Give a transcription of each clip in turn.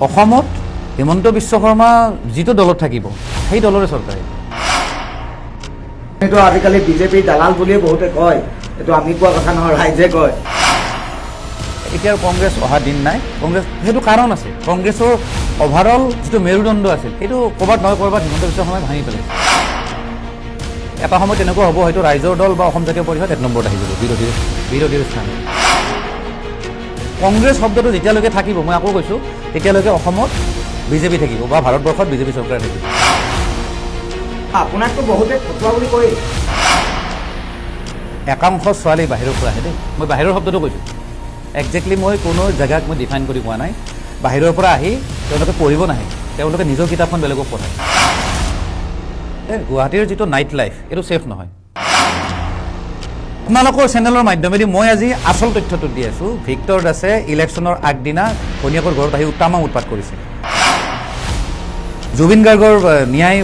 অসমত হিমন্ত বিশ্ব শৰ্মা যিটো দলত থাকিব সেই দলৰে চৰকাৰ এইটো আজিকালি বিজেপি দালাল বুলিয়ে বহুতে কয় এইটো আমি কোৱা কথা নহয় ৰাইজে কয় এতিয়া কংগ্ৰেছ অহা দিন নাই কংগ্ৰেছ সেইটো কাৰণ আছে কংগ্ৰেছৰ অভাৰঅল যিটো মেৰুদণ্ড আছিল সেইটো ক'ৰবাত নহয় ক'ৰবাত হিমন্ত বিশ্ব শৰ্মাই ভাঙি পেলাইছে এটা সময়ত তেনেকুৱা হ'ব হয়তো ৰাইজৰ দল বা অসম জাতীয় পৰিষদ 1 নম্বৰত আহি যাব বিৰোধীৰ স্থান কংগ্ৰেছ শব্দটো যেতিয়ালৈকে থাকিব মই আকৌ কৈছোঁ তেতিয়ালৈকে অসমত বিজেপি থাকিব বা ভাৰতবৰ্ষত বিজেপি চৰকাৰ থাকিব আপোনাকতো বহুতে ফটোৱা বুলি কয় একাংশ ছোৱালী বাহিৰৰ পৰা আহে দেই মই বাহিৰৰ শব্দটো কৈছোঁ একজেক্টলি মই কোনো জেগাক মই ডিফাইন কৰি কোৱা নাই বাহিৰৰ পৰা আহি তেওঁলোকে পঢ়িব নাহে তেওঁলোকে নিজৰ কিতাপখন বেলেগক পঢ়ায় গুৱাহাটীৰ যিটো নাইট লাইফ এইটো ছেফ নহয় আপোনালোকৰ চেনেলৰ মাধ্যমেদি মই আজি আচল তথ্যটো দি আছোঁ ভিক্টৰ দাসে ইলেকশ্যনৰ আগদিনা ঘৈণীয়েকৰ ঘৰত আহি তামাম উৎপাত কৰিছে জুবিন গাৰ্গৰ ন্যায়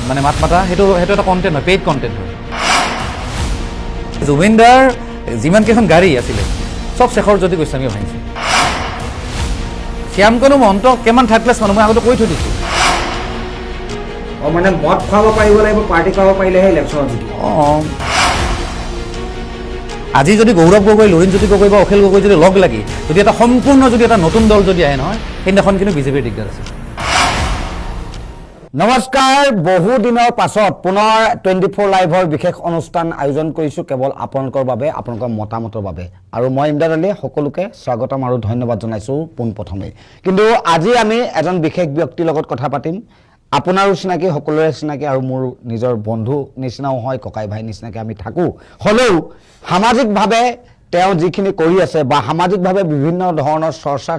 মানে মাত মাতা সেইটো এটা কণ্টেণ্ট হয় পেইড কণ্টেণ্ট হয় জুবিন দাৰ যিমানকেইখন গাড়ী আছিলে চব শেখৰ জ্যোতি গোস্বামীয়ে ভাঙিছে শ্যামকণো মহন্ত কিমান থাৰ্ড ক্লাছ মানুহ মই আগতে কৈ থৈ দিছোঁ মানে মদ খুৱাব পাৰিব লাগিব পাৰ্টি খুৱাব পাৰিলেহে ইলেকশ্যনত জিকিব অঁ আজি যদি গৌৰৱ গগৈ লুৰিণজ্যোতি গগৈ বা অখিল গগৈ যদি লগ লাগি যদি এটা সম্পূৰ্ণ যদি এটা নতুন দল যদি আহে নহয় সেইদিনাখন কিন্তু বিজেপিৰ দিগদাৰ আছে নমস্কাৰ বহু দিনৰ পাছত পুনৰ 24 লাইভৰ বিশেষ অনুষ্ঠান আয়োজন কৰিছোঁ কেৱল আপোনালোকৰ বাবে আপোনালোকৰ মতামতৰ বাবে আৰু মই ইমদাদ আলীয়ে সকলোকে স্বাগতম আৰু ধন্যবাদ জনাইছোঁ পোনপ্ৰথমে কিন্তু আজি আমি এজন বিশেষ ব্যক্তিৰ লগত কথা পাতিম আপোনাৰো চিনাকি সকলোৰে চিনাকি আৰু মোৰ নিজৰ বন্ধু নিচিনাও হয় ককাই ভাই নিচিনাকৈ আমি থাকোঁ হ'লেও সামাজিকভাৱে তেওঁ যিখিনি কৰি আছে বা সামাজিকভাৱে বিভিন্ন ধৰণৰ চৰ্চা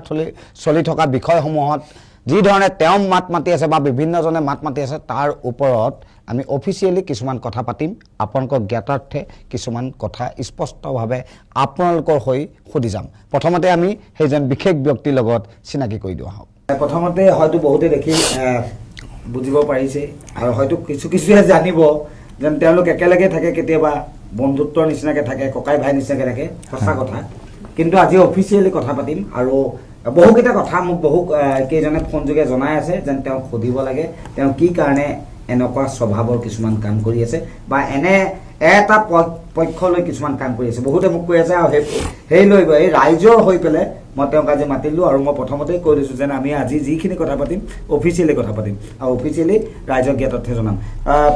চলি থকা বিষয়সমূহত যি ধৰণে তেওঁ মাত মাতি আছে বা বিভিন্নজনে মাত মাতি আছে তাৰ ওপৰত আমি অফিচিয়েলি কিছুমান কথা পাতিম আপোনালোকৰ জ্ঞাতাৰ্থে কিছুমান কথা স্পষ্টভাৱে আপোনালোকৰ হৈ সুধি যাম প্ৰথমতে আমি সেইজন বিশেষ ব্যক্তিৰ লগত চিনাকি কৰি দিওঁ আহক প্ৰথমতে হয়তো বহুতে দেখি বুজিব পাৰিছে আৰু হয়তো কিছুৱে জানিব যেন তেওঁলোক একেলগে থাকে কেতিয়াবা বন্ধুত্বৰ নিচিনাকৈ থাকে ককাই ভাই নিচিনাকৈ থাকে সঁচা কথা কিন্তু আজি অফিচিয়েলি কথা পাতিম আৰু বহুকেইটা কথা মোক কেইজনে ফোনযোগে জনাই আছে যেন তেওঁক সুধিব লাগে তেওঁ কি কাৰণে এনেকুৱা স্বভাৱৰ কিছুমান কাম কৰি আছে বা এনে এটা পক্ষলৈ কিছুমান কাম কৰি আছে বহুতে মোক কৈ আছে আৰু সেই লৈ গৈ ৰাইজৰ হৈ পেলাই মই তেওঁক আজি মাতিলোঁ আৰু মই প্ৰথমতেই কৈ দিছোঁ যেন আমি আজি যিখিনি কথা পাতিম অফিচিয়েলি কথা পাতিম আৰু অফিচিয়েলি ৰাইজক জ্ঞাতাৰ্থে জনাম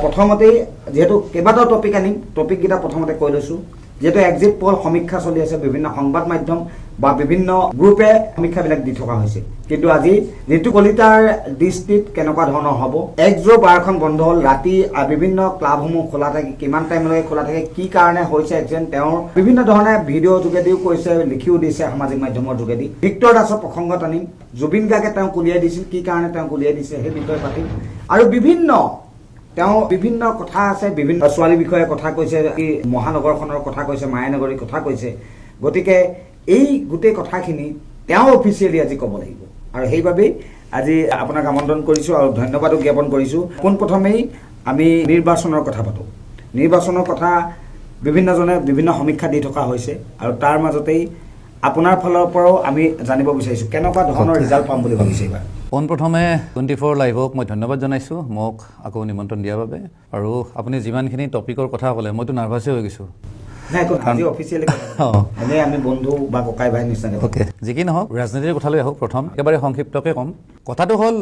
প্ৰথমতেই যিহেতু কেইবাটাও টপিক আনিম টপিককেইটা প্ৰথমতে কৈ লৈছোঁ যিহেতু এক্সিট পল সমীক্ষা চলি আছে বিভিন্ন সংবাদ মাধ্যম বা বিভিন্ন গ্ৰুপে সমীক্ষাবিলাক দি থকা হৈছে কিন্তু আজি ঋতু কলিতাৰ দৃষ্টিত কেনেকুৱা ধৰণৰ হ'ব 1 বাৰখন বন্ধ হ'ল ৰাতি বিভিন্ন ক্লাবসমূহ খোলা থাকে কিমান টাইমলৈকে খোলা থাকে কি কাৰণে হৈছে এক্সিডেণ্ট তেওঁৰ বিভিন্ন ধৰণে ভিডিঅ' যোগেদিও কৈছে লিখিও দিছে সামাজিক মাধ্যমৰ যোগেদি ভিক্টৰ দাসৰ প্ৰসংগত আনিম জুবিন গাৰ্গে তেওঁক উলিয়াই দিছিল কি কাৰণে তেওঁক উলিয়াই দিছে সেই বিষয়ে পাতিম আৰু বিভিন্ন কথা আছে বিভিন্ন ছোৱালীৰ বিষয়ে কথা কৈছে মহানগৰখনৰ কথা কৈছে মায়ানগৰীৰ কথা কৈছে গতিকে এই গোটেই কথাখিনি তেওঁ অফিচিয়েলি আজি ক'ব লাগিব আৰু সেইবাবেই আজি আপোনাক আমন্ত্ৰণ কৰিছোঁ আৰু ধন্যবাদো জ্ঞাপন কৰিছোঁ পোনপ্ৰথমেই আমি নিৰ্বাচনৰ কথা পাতোঁ নিৰ্বাচনৰ কথা বিভিন্নজনে বিভিন্ন সমীক্ষা দি থকা হৈছে আৰু তাৰ মাজতেই আপোনাৰ ফালৰ পৰাও আমি জানিব বিচাৰিছোঁ কেনেকুৱা ধৰণৰ ৰিজাল্ট পাম বুলি ভাবিছে এইবাৰ পোনপ্ৰথমে 24 লাইভক মই ধন্যবাদ জনাইছোঁ মোক আকৌ নিমন্ত্ৰণ দিয়াৰ বাবে আৰু আপুনি যিমানখিনি টপিকৰ কথা ক'লে মইতো নাৰ্ভাছেই হৈ গৈছোঁ যি কি নহওক ৰাজনীতিৰ কথালৈ আহোঁ প্ৰথম একেবাৰে সংক্ষিপ্তকৈ ক'ম কথাটো হ'ল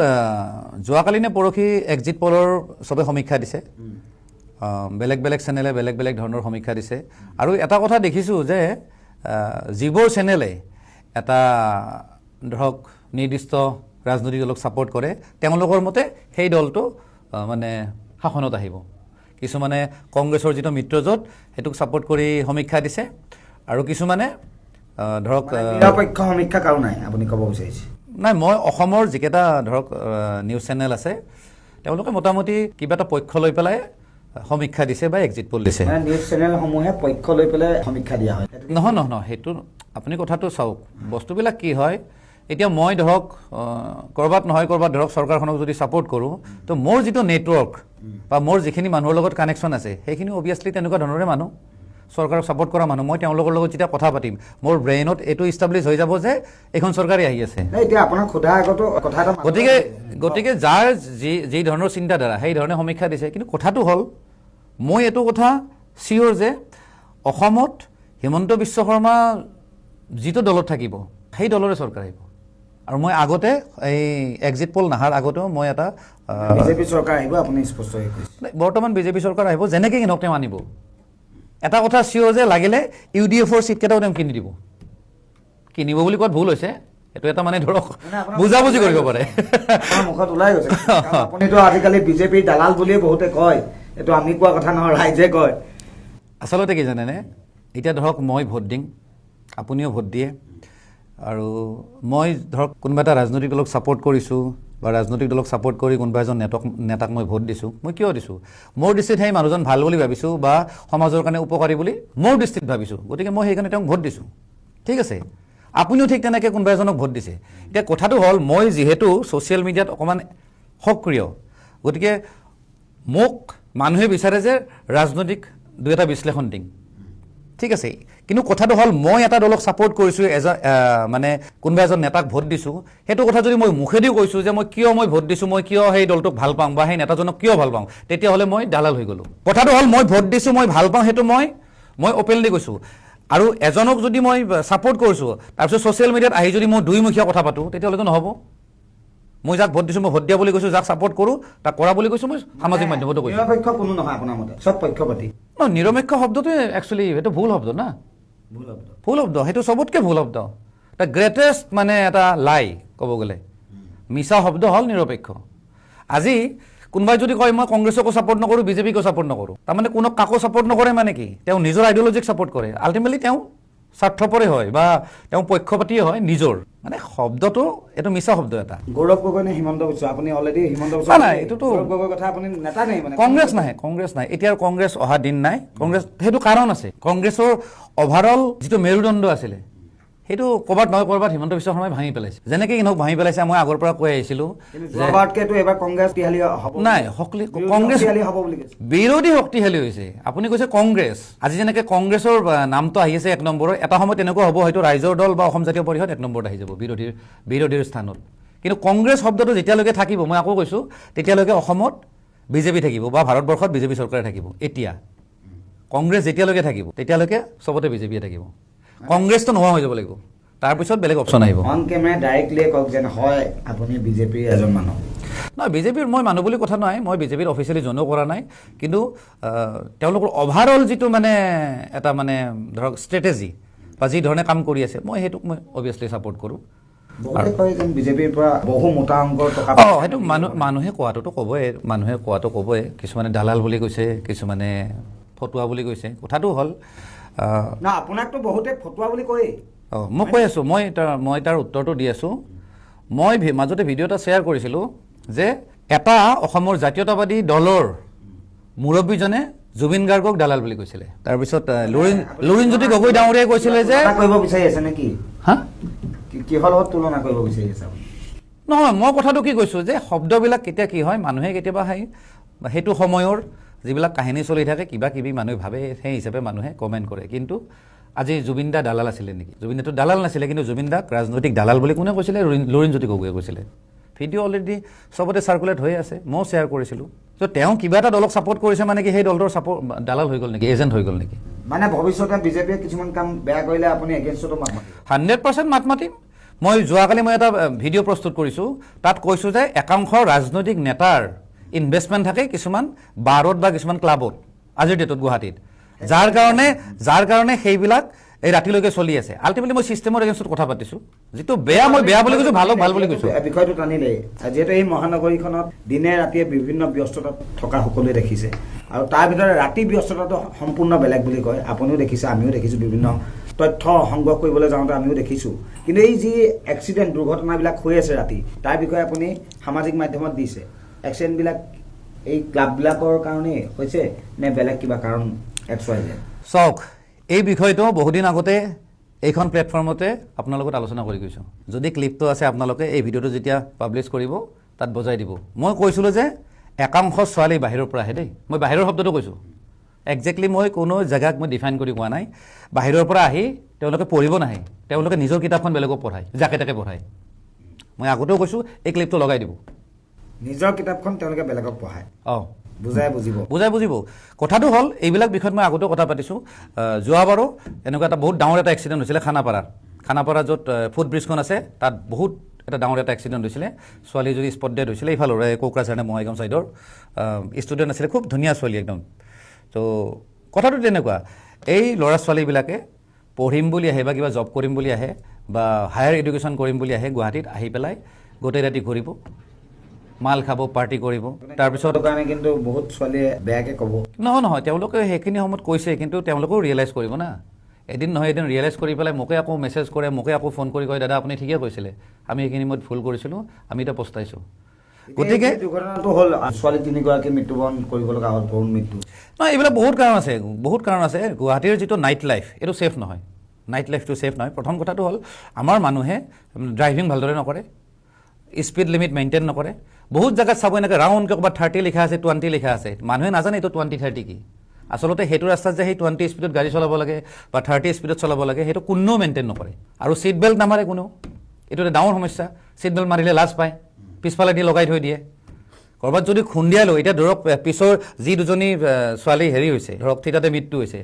যোৱাকালি নে পৰহি এক্সিট পলৰ চবে সমীক্ষা দিছে বেলেগ বেলেগ চেনেলে বেলেগ বেলেগ ধৰণৰ সমীক্ষা দিছে আৰু এটা কথা দেখিছোঁ যে যিবোৰ চেনেলে এটা ধৰক নিৰ্দিষ্ট ৰাজনৈতিক দলক ছাপোৰ্ট কৰে তেওঁলোকৰ মতে সেই দলটো মানে শাসনত আহিব কিছুমানে কংগ্ৰেছৰ যিটো মিত্ৰজোঁট সেইটোক ছাপোৰ্ট কৰি সমীক্ষা দিছে আৰু কিছুমানে ধৰক নিৰপেক্ষ সমীক্ষা কাৰো নাই আপুনি ক'ব বিচাৰিছে নাই মই অসমৰ যিকেইটা ধৰক নিউজ চেনেল আছে তেওঁলোকে মোটামুটি কিবা এটা পক্ষ লৈ পেলাই সমীক্ষা দিছে বা এক্সিট পল দিছে নিউজ চেনেলসমূহে পক্ষ লৈ পেলাই সমীক্ষা দিয়া হয় নহয় সেইটো আপুনি কথাটো চাওক বস্তুবিলাক কি হয় এতিয়া মই ধৰক কৰবাত নহয় কৰবাত ধৰক চৰকাৰখনক যদি ছাপোৰ্ট কৰোঁ তো মোৰ যিটো নেটৱৰ্ক বা মোৰ যিখিনি মানুহৰ লগত কানেকশ্যন আছে সেইখিনি অভিয়াছলি তেনেকুৱা ধৰণৰে মানুহ চৰকাৰক ছাপোৰ্ট কৰা মানুহ মই তেওঁলোকৰ লগত যেতিয়া কথা পাতিম মোৰ ব্ৰেইনত এইটো ইষ্টাব্লিছ হৈ যাব যে এইখন চৰকাৰে আহি আছে এতিয়া আপোনাক সোধা আগতো কথা এটা গতিকে যাৰ যি ধৰণৰ চিন্তাধাৰা সেই ধৰণে সমীক্ষা দিছে কিন্তু কথাটো হ'ল মই এইটো কথা চিয়'ৰ যে অসমত হিমন্ত বিশ্ব শৰ্মা যিটো দলত থাকিব সেই দলৰে চৰকাৰ আহিব আৰু মই আগতে এই এক্সিট পল নাহাৰ আগতেও মই এটা বিজেপি চৰকাৰ আহিব আপুনি স্পষ্ট হৈ কৈছে বৰ্তমান বিজেপি চৰকাৰ আহিব যেনেকৈ কিনক তেওঁ আনিব এটা কথা চিয়'ৰ যে লাগিলে UDF-ৰ ছিটকেইটাও তেওঁ কিনি দিব কিনিব বুলি কোৱাত ভুল হৈছে এইটো এটা মানে ধৰক বুজাবুজি কৰিব পাৰে মুখত ওলাই গৈছে আপুনিতো আজিকালি বিজেপিৰ দালাল বুলিয়ে বহুতে কয় এইটো আমি কোৱা কথা নহয় ৰাইজে কয় আচলতে কি জানেনে এতিয়া ধৰক মই ভোট দিম আপুনিও ভোট দিয়ে আৰু মই ধৰক কোনোবা এটা ৰাজনৈতিক দলক ছাপোৰ্ট কৰিছোঁ বা ৰাজনৈতিক দলক ছাপোৰ্ট কৰি কোনোবা এজন নেতাক মই ভোট দিছোঁ মই কিয় দিছোঁ মোৰ দৃষ্টিত সেই মানুহজন ভাল বুলি ভাবিছোঁ বা সমাজৰ কাৰণে উপকাৰী বুলি মোৰ দৃষ্টিত ভাবিছোঁ গতিকে মই সেইকাৰণে তেওঁক ভোট দিছোঁ ঠিক আছে আপুনিও ঠিক তেনেকৈ কোনোবা এজনক ভোট দিছে এতিয়া কথাটো হ'ল মই যিহেতু ছ'চিয়েল মিডিয়াত অকণমান সক্ৰিয় গতিকে মোক মানুহে বিচাৰে যে ৰাজনৈতিক দুই এটা বিশ্লেষণ দিম ঠিক আছে কিন্তু কথাটো হ'ল মই এটা দলক ছাপোৰ্ট কৰিছোঁ মানে কোনোবা এজন নেতাক ভোট দিছোঁ সেইটো কথা যদি মই মুখেদিও কৈছোঁ যে মই ভোট দিছোঁ মই কিয় সেই দলটোক ভাল পাওঁ বা সেই নেতাজনক কিয় ভাল পাওঁ তেতিয়াহ'লে মই দালাল হৈ গ'লোঁ কথাটো হ'ল মই ভোট দিছোঁ মই ভাল পাওঁ সেইটো মই অপেনলি কৈছোঁ আৰু এজনক যদি মই ছাপোৰ্ট কৰিছোঁ তাৰপিছত ছ'চিয়েল মিডিয়াত আহি যদি মই দুইমুখীয়া কথা পাতোঁ তেতিয়াহ'লেতো নহ'ব মই যাক ভোট দিছোঁ মই ভোট দিয়া বুলি কৈছোঁ যাক ছাপোৰ্ট কৰোঁ তাক কৰা বুলি কৈছোঁ মই সামাজিক মাধ্যমতো কৈছোঁ নিৰপেক্ষ কোনো নহয় আপোনাৰ মতে চব পক্ষপাতি নিৰপেক্ষ শব্দটোৱে একচুৱেলি সেইটো ভুল শব্দ না ভুল শব্দ সেইটো চবতকৈ ভুল শব্দ এটা গ্ৰেটেষ্ট মানে এটা লাই ক'ব গ'লে মিছা শব্দ হ'ল নিৰপেক্ষ আজি কোনোবাই যদি কয় মই কংগ্ৰেছকো ছাপোৰ্ট নকৰোঁ বিজেপিকো ছাপোৰ্ট নকৰোঁ তাৰমানে কোনো কাকো ছাপোৰ্ট নকৰে মানে কি তেওঁ নিজৰ আইডিঅলজিক ছাপোৰ্ট কৰে আল্টিমেটলি তেওঁ স্বাৰ্থপৰে হয় বা তেওঁ পক্ষপাতিয়ে হয় নিজৰ মানে শব্দটো এইটো মিছা শব্দ এটা গৌৰৱ গগৈ নে হিমন্ত বিশ্ব আপুনি অলৰেডি হিমন্ত বিশ্ব নাই এইটোতো গৌৰৱ গগৈৰ কথা আপুনি নেতা নাই মানে কংগ্ৰেছ নাই এতিয়া কংগ্ৰেছ অহা দিন নাই কংগ্ৰেছ সেইটো কাৰণ আছে কংগ্ৰেছৰ অভাৰঅল যিটো মেৰুদণ্ড আছিলে সেইটো ক'ৰবাত নহয় ক'ৰবাত হিমন্ত বিশ্ব শৰ্মাই ভাঙি পেলাইছে যেনেকৈ নহওক ভাঙি পেলাইছে মই আগৰ পৰা কৈ আহিছিলোঁ নাই কংগ্ৰেছ বিৰোধী শক্তিশালী হৈছে আপুনি কৈছে কংগ্ৰেছ আজি যেনেকৈ কংগ্ৰেছৰ নামটো আহি আছে 1 নম্বৰৰ এটা সময়ত তেনেকুৱা হ'ব হয়তো ৰাইজৰ দল বা অসম জাতীয় পৰিষদ 1 নম্বৰত আহি যাব বিৰোধীৰ স্থানত কিন্তু কংগ্ৰেছ শব্দটো যেতিয়ালৈকে থাকিব মই আকৌ কৈছোঁ তেতিয়ালৈকে অসমত বিজেপি থাকিব বা ভাৰতবৰ্ষত বিজেপি চৰকাৰে থাকিব এতিয়া কংগ্ৰেছ যেতিয়ালৈকে থাকিব তেতিয়ালৈকে চবতে বিজেপিয়ে থাকিব কংগ্ৰেছটো নোহোৱা হৈ যাব লাগিব তাৰপিছত বেলেগ অপশ্যন আহিব অন কেমেৰা ডাইৰেক্টলি কওক যেন হয় আপুনি বিজেপিৰ এজন মানুহ নহয় বিজেপিৰ মই মানুহ বুলি কথা নাই মই বিজেপিৰ অফিচিয়েলি জইনো কৰা নাই কিন্তু তেওঁলোকৰ অভাৰঅল যিটো মানে এটা মানে ধৰক ষ্ট্ৰেটেজি বা যি ধৰণে কাম কৰি আছে মই সেইটোক মই অভিয়াছলি ছাপোৰ্ট কৰোঁ বিজেপিৰ পৰা বহু মোটা অংকৰ টকা সেইটো মানুহে কোৱাটো ক'বই কিছুমানে দালাল বুলি কৈছে কিছুমানে ফটুৱা বুলি কৈছে কথাটো হ'ল না আপোনাকতো বহুতে ফটুৱা বুলি কয় মই কৈ আছোঁ মই তাৰ উত্তৰটো দি আছোঁ মই মাজতে ভিডিঅ' এটা শ্বেয়াৰ কৰিছিলোঁ যে এটা অসমৰ জাতীয়তাবাদী দলৰ মুৰব্বীজনে জুবিন গাৰ্গক দালাল বুলি কৈছিলে তাৰপিছত লুৰিণজ্যোতি গগৈ ডাঙৰীয়াই কৈছিলে যে কৰিব বিচাৰি আছে নেকি কিহৰ লগত তুলনা কৰিব বিচাৰি আছে নহয় মই কথাটো কি কৈছোঁ যে শব্দবিলাক কেতিয়া কি হয় মানুহে কেতিয়াবা সেইটো সময়ৰ যিবিলাক কাহিনী চলি থাকে কিবা কিবি মানুহে ভাবে সেই হিচাপে মানুহে কমেণ্ট কৰে কিন্তু আজি জুবিন দা দালাল আছিলে নেকি জুবিন দাটো দালাল নাছিলে কিন্তু জুবিন দাক ৰাজনৈতিক দালাল বুলি কোনে কৈছিলে লুৰিণজ্যোতি গগৈয়ে কৈছিলে ভিডিঅ' অলৰেডি চবতে চাৰ্কুলেট হৈ আছে মই শ্বেয়াৰ কৰিছিলোঁ ত' তেওঁ কিবা এটা দলক ছাপোৰ্ট কৰিছে মানে কি সেই দলটোৰ দালাল হৈ গ'ল নেকি এজেণ্ট হৈ গ'ল নেকি মানে ভৱিষ্যতে বিজেপিয়ে কিছুমান কাম বেয়া কৰিলে আপুনি এগেইনষ্টতো মাত মাতিম 100% মাত মাতিম মই যোৱাকালি মই এটা ভিডিঅ' প্ৰস্তুত কৰিছোঁ তাত কৈছোঁ যে একাংশ ৰাজনৈতিক নেতাৰ ইনভেষ্টমেণ্ট থাকে কিছুমান বাৰত বা কিছুমান ক্লাবত আজিৰ ডেটত গুৱাহাটীত যাৰ কাৰণে সেইবিলাক এই ৰাতিলৈকে চলি আছে আল্টিমেটলি মই ছিষ্টেমৰ এগেইনষ্টত কথা পাতিছোঁ যিটো বেয়া মই বেয়া বুলি কৈছোঁ ভালক ভাল বুলি কৈছোঁ বিষয়টো টানিলে যিহেতু এই মহানগৰীখনত দিনে ৰাতিয়ে বিভিন্ন ব্যস্ততাত থকা সকলোৱে দেখিছে আৰু তাৰ ভিতৰত ৰাতি ব্যস্ততাটো সম্পূৰ্ণ বেলেগ বুলি কয় আপুনিও দেখিছে আমিও দেখিছোঁ বিভিন্ন তথ্য সংগ্ৰহ কৰিবলৈ যাওঁতে আমিও দেখিছোঁ কিন্তু এই যি এক্সিডেণ্ট দুৰ্ঘটনাবিলাক হৈ আছে ৰাতি তাৰ বিষয়ে আপুনি সামাজিক মাধ্যমত দিছে এক্সিডেণ্টবিলাক এই ক্লাববিলাকৰ কাৰণেই হৈছে নে বেলেগ কিবা কাৰণ XYZ চাওক এই বিষয়টো বহুদিন আগতে এইখন প্লেটফৰ্মতে আপোনাৰ লগত আলোচনা কৰি গৈছোঁ যদি ক্লিপটো আছে আপোনালোকে এই ভিডিঅ'টো যেতিয়া পাব্লিছ কৰিব তাত বজাই দিব মই কৈছিলোঁ যে একাংশ ছোৱালী বাহিৰৰ পৰা আহে দেই মই বাহিৰৰ শব্দটো কৈছোঁ একজেক্টলি মই কোনো জেগাক মই ডিফাইন কৰি কোৱা নাই বাহিৰৰ পৰা আহি তেওঁলোকে পঢ়িব নাহে তেওঁলোকে নিজৰ কিতাপখন বেলেগক পঢ়ায় যাকে তাকে পঢ়ায় মই আগতেও কৈছোঁ এই ক্লিপটো লগাই দিব নিজৰ কিতাপখন তেওঁলোকে বেলেগক পঢ়ায় অঁ বুজাই বুজিব কথাটো হ'ল এইবিলাক বিষয়ত মই আগতেও কথা পাতিছোঁ যোৱাবাৰো এনেকুৱা এটা বহুত ডাঙৰ এটা এক্সিডেণ্ট হৈছিলে খানাপাৰা য'ত ফুটব্ৰিজখন আছে তাত বহুত এটা ডাঙৰ এটা এক্সিডেণ্ট হৈছিলে ছোৱালী যদি স্পট ডেড হৈছিলে এইফালৰ কোকৰাঝাৰ নে বঙাইগাঁও ছাইডৰ ষ্টুডেণ্ট আছিলে খুব ধুনীয়া ছোৱালী একদম তো কথাটো তেনেকুৱা এই ল'ৰা ছোৱালীবিলাকে পঢ়িম বুলি আহে বা কিবা জব কৰিম বুলি আহে বা হায়াৰ এডুকেশ্যন কৰিম বুলি আহে গুৱাহাটীত আহি পেলাই গোটেই ৰাতি ঘূৰিব মাল খাব পাৰ্টি কৰিব তাৰপিছত কাৰণে কিন্তু বহুত ছোৱালীয়ে বেয়াকৈ ক'ব নহয় তেওঁলোকে সেইখিনি সময়ত কৈছে কিন্তু তেওঁলোকেও ৰিয়েলাইজ কৰিব না এদিন নহয় এদিন ৰিয়েলাইজ কৰি পেলাই মোকে আকৌ মেছেজ কৰে মোকে আকৌ ফোন কৰি কয় দাদা আপুনি ঠিকে কৈছিলে আমি সেইখিনি সময়ত ভুল কৰিছিলোঁ আমি এতিয়া পস্তাইছোঁ গতিকে দুৰ্ঘটনাটো হ'ল ছোৱালী তিনিগৰাকী মৃত্যুবৰণ কৰিব লগা হ'ল কৰুণ মৃত্যু নহয় এইবিলাক বহুত কাৰণ আছে গুৱাহাটীৰ যিটো নাইট লাইফ এইটো ছেফ নহয় নাইট লাইফটো ছেফ নহয় প্ৰথম কথাটো হ'ল আমাৰ মানুহে ড্ৰাইভিং ভালদৰে নকৰে স্পীড লিমিট মেইনটেইন নকৰে বহুত জেগাত চাব এনেকৈ ৰাউণ্ডকৈ ক'ৰবাত 30 লিখা আছে 20 লিখা আছে মানুহে নাজানে এইটো 20-30 কি আচলতে সেইটো ৰাস্তাত যে সেই 20 স্পীডত গাড়ী চলাব লাগে বা 30 স্পীডত চলাব লাগে সেইটো কোনেও মেইনটেইন নকৰে আৰু ছিট বেল্ট নামাৰে কোনেও এইটো এটা ডাঙৰ সমস্যা ছিট বেল্ট মাৰিলে লাজ পায় পিছফালে দি লগাই থৈ দিয়ে ক'ৰবাত যদি খুন্দিয়ালোঁ এতিয়া ধৰক পিছৰ যি দুজনী ছোৱালী হেৰি হৈছে ধৰক থিতাতে মৃত্যু হৈছে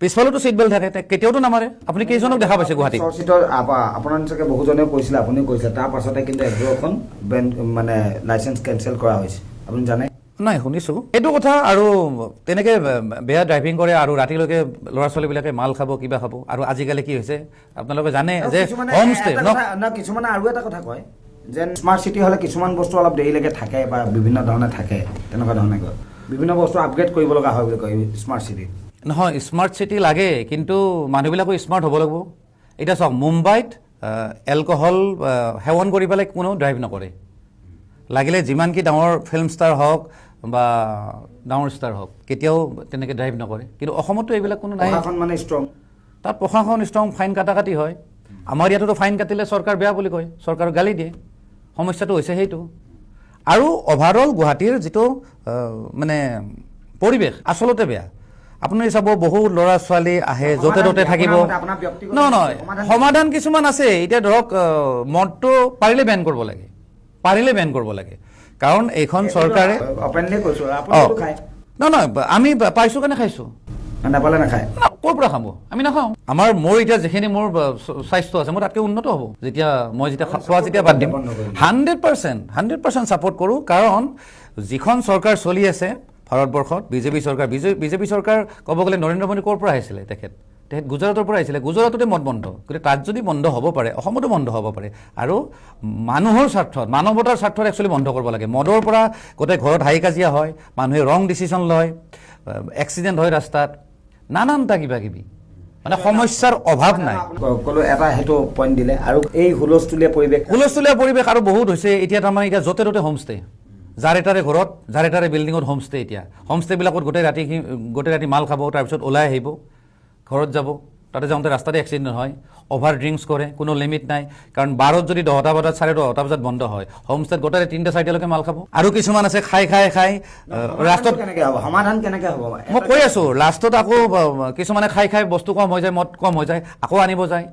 পিছফালেতো ছিট বেল্ট থাকে কেতিয়াওতো নামাৰে আপুনি কেইজনক দেখা পাইছে গুৱাহাটীত আপোনাৰ নিচাকে বহুজনে কৈছিলে আপুনিও কৈছে তাৰ পাছতে কিন্তু এগ্ৰখন মানে লাইচেঞ্চ কেঞ্চেল কৰা হৈছে আপুনি জানে নাই শুনিছোঁ এইটো কথা আৰু তেনেকৈ বেয়া ড্ৰাইভিং কৰে আৰু ৰাতিলৈকে ল'ৰা ছোৱালীবিলাকে মাল খাব কিবা খাব আৰু আজিকালি কি হৈছে আপোনালোকে জানে যে হোম ষ্টে কিছুমানে আৰু এটা কথা কয় যেন স্মাৰ্ট চিটি হ'লে কিছুমান বস্তু অলপ দেৰিলৈকে থাকে বা বিভিন্ন ধৰণে থাকে তেনেকুৱা ধৰণে কয় বিভিন্ন বস্তু আপগ্ৰেড কৰিব লগা হয় বুলি কয় স্মাৰ্ট চিটি নহয় স্মাৰ্ট চিটি লাগে কিন্তু মানুহবিলাকো স্মাৰ্ট হ'ব লাগিব এতিয়া চাওক মুম্বাইত এলকহল সেৱন কৰি পেলাই কোনো ড্ৰাইভ নকৰে লাগিলে যিমান কি ডাঙৰ ফিল্ম ষ্টাৰ হওক বা ডাঙৰ ষ্টাৰ হওক কেতিয়াও তেনেকৈ ড্ৰাইভ নকৰে কিন্তু অসমতো এইবিলাক কোনো নাই মানে ষ্ট্ৰং তাত প্ৰশাসন ষ্ট্ৰং ফাইন কাটি হয় আমাৰ ইয়াততো ফাইন কাটিলে চৰকাৰ বেয়া বুলি কয় চৰকাৰক গালি দিয়ে সমস্যাটো হৈছে সেইটো আৰু অভাৰঅল গুৱাহাটীৰ যিটো মানে পৰিৱেশ আচলতে বেয়া আপুনি চাব বহু ল'ৰা ছোৱালী আহে য'তে ত'তে থাকিব নহয় সমাধান কিছুমান আছে এতিয়া ধৰক মদটো পাৰিলে বেন কৰিব লাগে কাৰণ এইখন চৰকাৰে নহয় আমি পাইছোঁ কাৰণে খাইছোঁ নাপালে নাখায় ক'ৰ পৰা খাব আমি নাখাওঁ মোৰ এতিয়া যিখিনি মোৰ স্বাস্থ্য আছে মোৰ তাতকৈ উন্নত হ'ব মই খোৱা যেতিয়া বাদ দিম 100% ছাপোৰ্ট কৰোঁ কাৰণ যিখন চৰকাৰ চলি আছে ভাৰতবৰ্ষত বিজেপি চৰকাৰ ক'ব গ'লে নৰেন্দ্ৰ মোদী ক'ৰ পৰা আহিছিলে তেখেত গুজৰাটৰ পৰা আহিছিলে গুজৰাটতে মদ বন্ধ গতিকে তাত যদি বন্ধ হ'ব পাৰে অসমতো বন্ধ হ'ব পাৰে আৰু মানুহৰ স্বাৰ্থত মানৱতাৰ স্বাৰ্থত একচুৱেলি বন্ধ কৰিব লাগে মদৰ পৰা গোটেই ঘৰত হাই কাজিয়া হয় মানুহে ৰং ডিচিশ্যন লয় এক্সিডেণ্ট হয় ৰাস্তাত নানানটা কিবা কিবি মানে সমস্যাৰ অভাৱ নাই এটা সেইটো পইণ্ট দিলে আৰু এই হুলস্থুলীয়া পৰিৱেশ আৰু বহুত হৈছে এতিয়া তাৰমানে এতিয়া য'তে ত'তে হোমষ্টে যাৰ এটাৰে ঘৰত যাৰ এটাৰে বিল্ডিঙত হোমষ্টে এতিয়া হোমষ্টেবিলাকত গোটেই ৰাতি মাল খাব তাৰপিছত ওলাই আহিব ঘৰত যাব তাতে যাওঁতে ৰাস্তাতে এক্সিডেণ্ট হয় অভাৰ ড্ৰিংকছ কৰে কোনো লিমিট নাই কাৰণ 12ত যদি 10টা বজাত 10:30 বজাত বন্ধ হয় হোমষ্টেত গোটেই 3টা-4টালৈকে মাল খাব আৰু কিছুমান আছে খাই লাষ্টত সমাধান কেনেকৈ হ'ব মই কৈ আছোঁ লাষ্টত আকৌ কিছুমানে খাই বস্তু কম হৈ যায় মদ কম হৈ যায় আকৌ আনিব যায়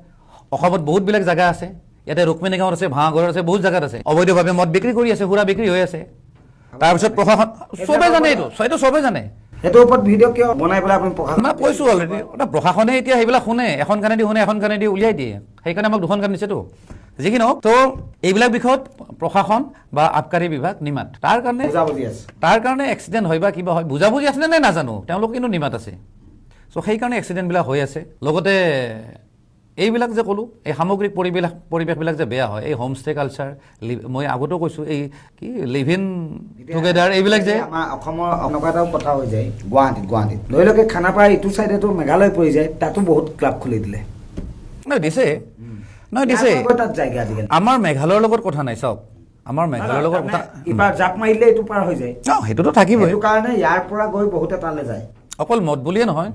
অসমত বহুতবিলাক জেগা আছে ইয়াতে ৰুক্মিণী গাঁৱত আছে ভাঙাঘৰত আছে বহুত জেগাত আছে অবৈধভাৱে মদ বিক্ৰী কৰি আছে সুৰা বিক্ৰী হৈ আছে তাৰপিছত প্ৰশাসন চবেই জানে এইটো চবেই জানে সেইটোৰ ওপৰত ভিডিঅ' কিয় বনাই পেলাই আপুনি প্ৰশাসন কৈছোঁ অলৰেডি প্ৰশাসনে এতিয়া সেইবিলাক শুনে এখন কাণেদি উলিয়াই দিয়ে সেইকাৰণে আমাক দুখন কাণ দিছেতো যিখিনি হওক তো এইবিলাক বিষয়ত প্ৰশাসন বা আবকাৰী বিভাগ নিমাত তাৰ কাৰণে এক্সিডেণ্ট হয় বা কিবা হয় বুজাবুজি আছে নে নাজানো তেওঁলোক কিন্তু নিমাত আছে চ' সেইকাৰণে এক্সিডেণ্টবিলাক হৈ আছে লগতে এইবিলাক যে ক'লোঁ এই সামগ্ৰিক পৰিৱেশবিলাক যে বেয়া হয় এই হোমষ্টে কালচাৰ মই আগতেও কৈছোঁ এই কি লিভ ইন টুগেডাৰ এইবিলাক যে আমাৰ অসমৰ এনেকুৱা এটা কথা হৈ যায় গুৱাহাটীত ধৰি লওক খানাপাৰা ইটো চাইডেতো মেঘালয় পৰি যায় তাতো বহুত ক্লাব খুলি দিলে দিছে আমাৰ মেঘালয়ৰ লগত কথা নাই চাওক আমাৰ মেঘালয়ৰ লগত কথা ইবাৰ জাপ মাৰিলে এইটো পাৰ হৈ যায় সেইটোতো থাকিবই সেইটো কাৰণে ইয়াৰ পৰা গৈ বহুতে তালৈ যায় অকল মদ বুলিয়ে নহয়